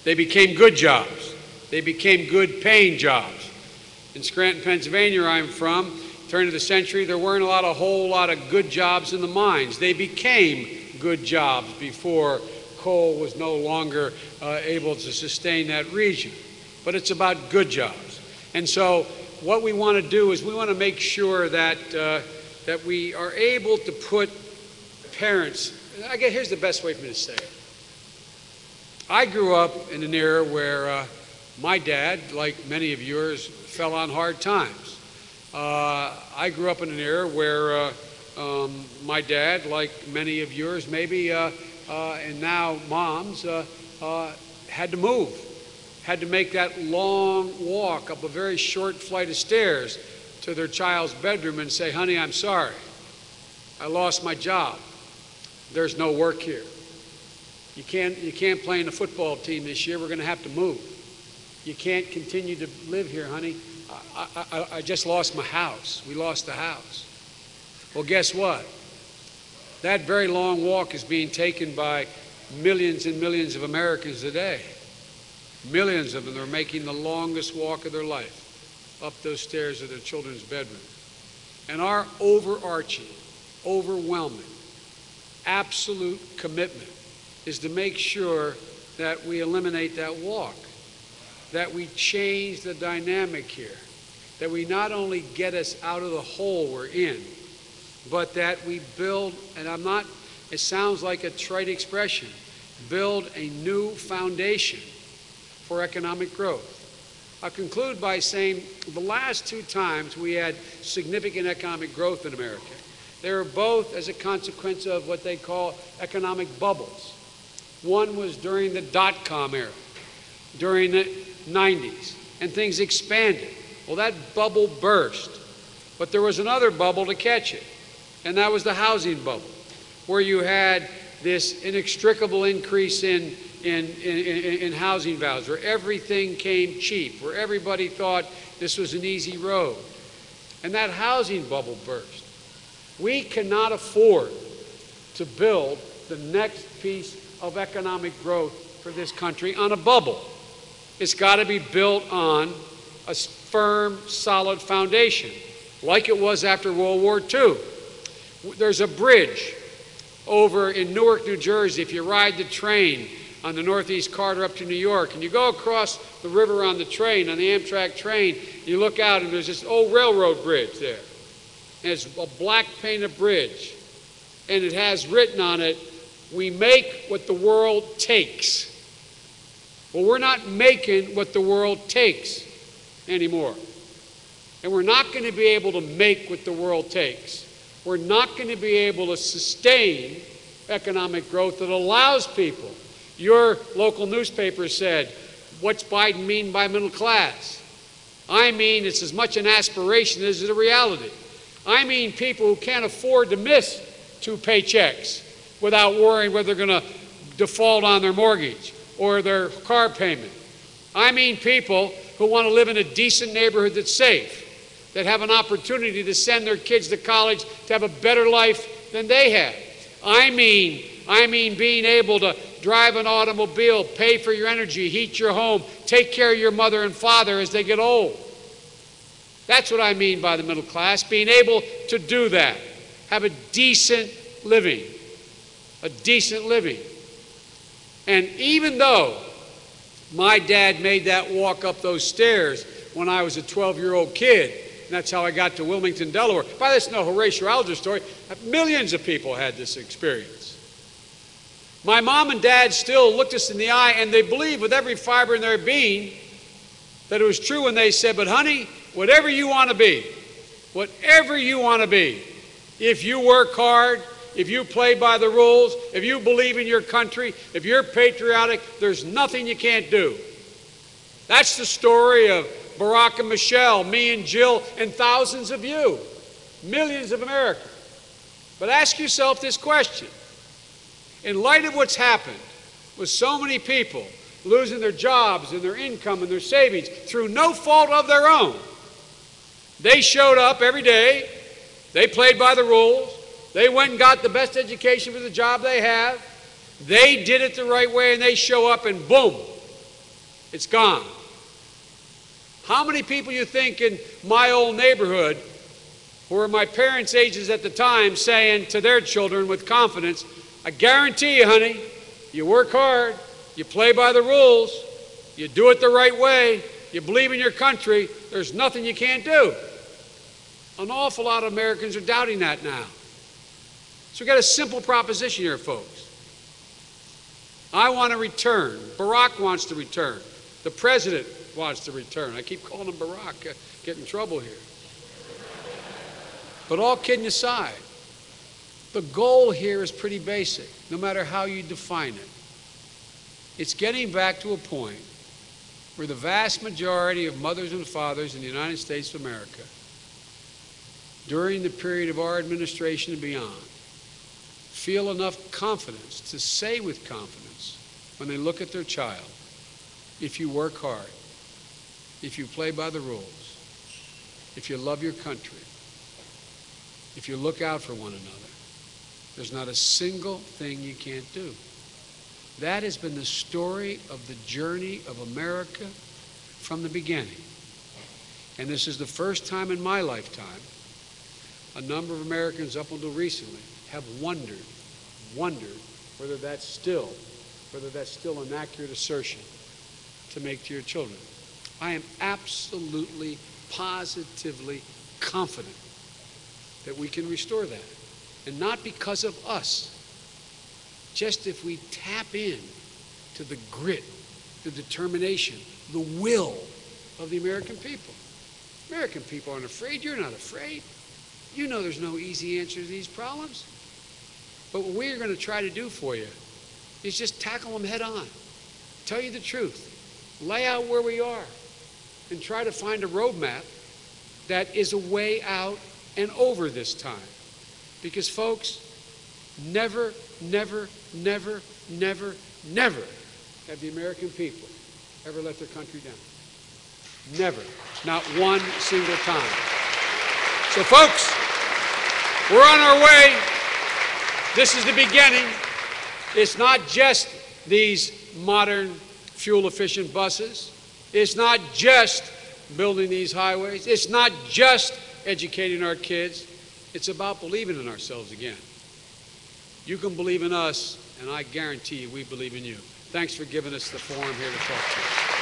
They became good jobs. They became good paying jobs. In Scranton, Pennsylvania, where I'm from, turn of the century, there weren't a whole lot of good jobs in the mines. They became good jobs before coal was no longer able to sustain that region. But it's about good jobs. And so what we want to do is we want to make sure that we are able to put parents, I guess here's the best way for me to say it. I grew up in an era where my dad, like many of yours, fell on hard times. I grew up in an era where my dad, like many of yours maybe, and now moms, had to move, had to make that long walk up a very short flight of stairs to their child's bedroom and say, honey, I'm sorry. I lost my job. There's no work here. You can't play in the football team this year. We're going to have to move. You can't continue to live here, honey. I just lost my house. We lost the house. Well, guess what? That very long walk is being taken by millions and millions of Americans today. Millions of them are making the longest walk of their life up those stairs of their children's bedroom. And our overarching, overwhelming, absolute commitment is to make sure that we eliminate that walk, that we change the dynamic here, that we not only get us out of the hole we're in, but that we build, and it sounds like a trite expression, build a new foundation for economic growth. I'll conclude by saying the last 2 times we had significant economic growth in America, they were both as a consequence of what they call economic bubbles. One was during the dot-com era, during the 90s, and things expanded. Well, that bubble burst, but there was another bubble to catch it, and that was the housing bubble, where you had this inextricable increase in housing values, where everything came cheap, where everybody thought this was an easy road. And that housing bubble burst. We cannot afford to build the next piece of economic growth for this country on a bubble. It's got to be built on a firm, solid foundation, like it was after World War II. There's a bridge over in Newark, New Jersey. If you ride the train on the Northeast Corridor up to New York, and you go across the river on the train, on the Amtrak train, you look out and there's this old railroad bridge there. And it's a black painted bridge. And it has written on it, "We make what the world takes." Well, we're not making what the world takes anymore. And we're not going to be able to make what the world takes. We're not going to be able to sustain economic growth that allows people. Your local newspaper said, "What's Biden mean by middle class?" I mean, it's as much an aspiration as it is a reality. I mean people who can't afford to miss 2 paychecks without worrying whether they're going to default on their mortgage or their car payment. I mean people who want to live in a decent neighborhood that's safe, that have an opportunity to send their kids to college to have a better life than they had. I mean being able to drive an automobile, pay for your energy, heat your home, take care of your mother and father as they get old. That's what I mean by the middle class, being able to do that, have a decent living, a decent living. And even though my dad made that walk up those stairs when I was a 12-year-old kid, and that's how I got to Wilmington, Delaware. By this no Horatio Alger story, millions of people had this experience. My mom and dad still looked us in the eye, and they believed with every fiber in their being that it was true when they said, "But honey, whatever you want to be, if you work hard, if you play by the rules, if you believe in your country, if you're patriotic, there's nothing you can't do." That's the story of Barack and Michelle, me and Jill, and thousands of you, millions of Americans. But ask yourself this question. In light of what's happened with so many people losing their jobs and their income and their savings through no fault of their own, they showed up every day, they played by the rules, they went and got the best education for the job they have, they did it the right way, and they show up and boom, it's gone. How many people you think in my old neighborhood, who were my parents' ages at the time, saying to their children with confidence, "I guarantee you, honey, you work hard, you play by the rules, you do it the right way, you believe in your country, there's nothing you can't do." An awful lot of Americans are doubting that now. So we've got a simple proposition here, folks. I want to return. Barack wants to return. The president wants to return. I keep calling him Barack, get in trouble here. But all kidding aside, the goal here is pretty basic, no matter how you define it. It's getting back to a point where the vast majority of mothers and fathers in the United States of America, during the period of our administration and beyond, feel enough confidence to say with confidence when they look at their child, if you work hard, if you play by the rules, if you love your country, if you look out for one another, there's not a single thing you can't do. That has been the story of the journey of America from the beginning. And this is the first time in my lifetime a number of Americans up until recently have wondered whether that's still an accurate assertion to make to your children. I am absolutely, positively confident that we can restore that. And not because of us, just if we tap in to the grit, the determination, the will of the American people. American people aren't afraid. You're not afraid. You know there's no easy answer to these problems. But what we're going to try to do for you is just tackle them head on. Tell you the truth. Lay out where we are and try to find a roadmap that is a way out and over this time. Because folks, never, never, never, never, never have the American people ever let their country down. Never. Not one single time. So folks, we're on our way. This is the beginning. It's not just these modern fuel-efficient buses. It's not just building these highways. It's not just educating our kids. It's about believing in ourselves again. You can believe in us, and I guarantee you we believe in you. Thanks for giving us the forum here to talk to you.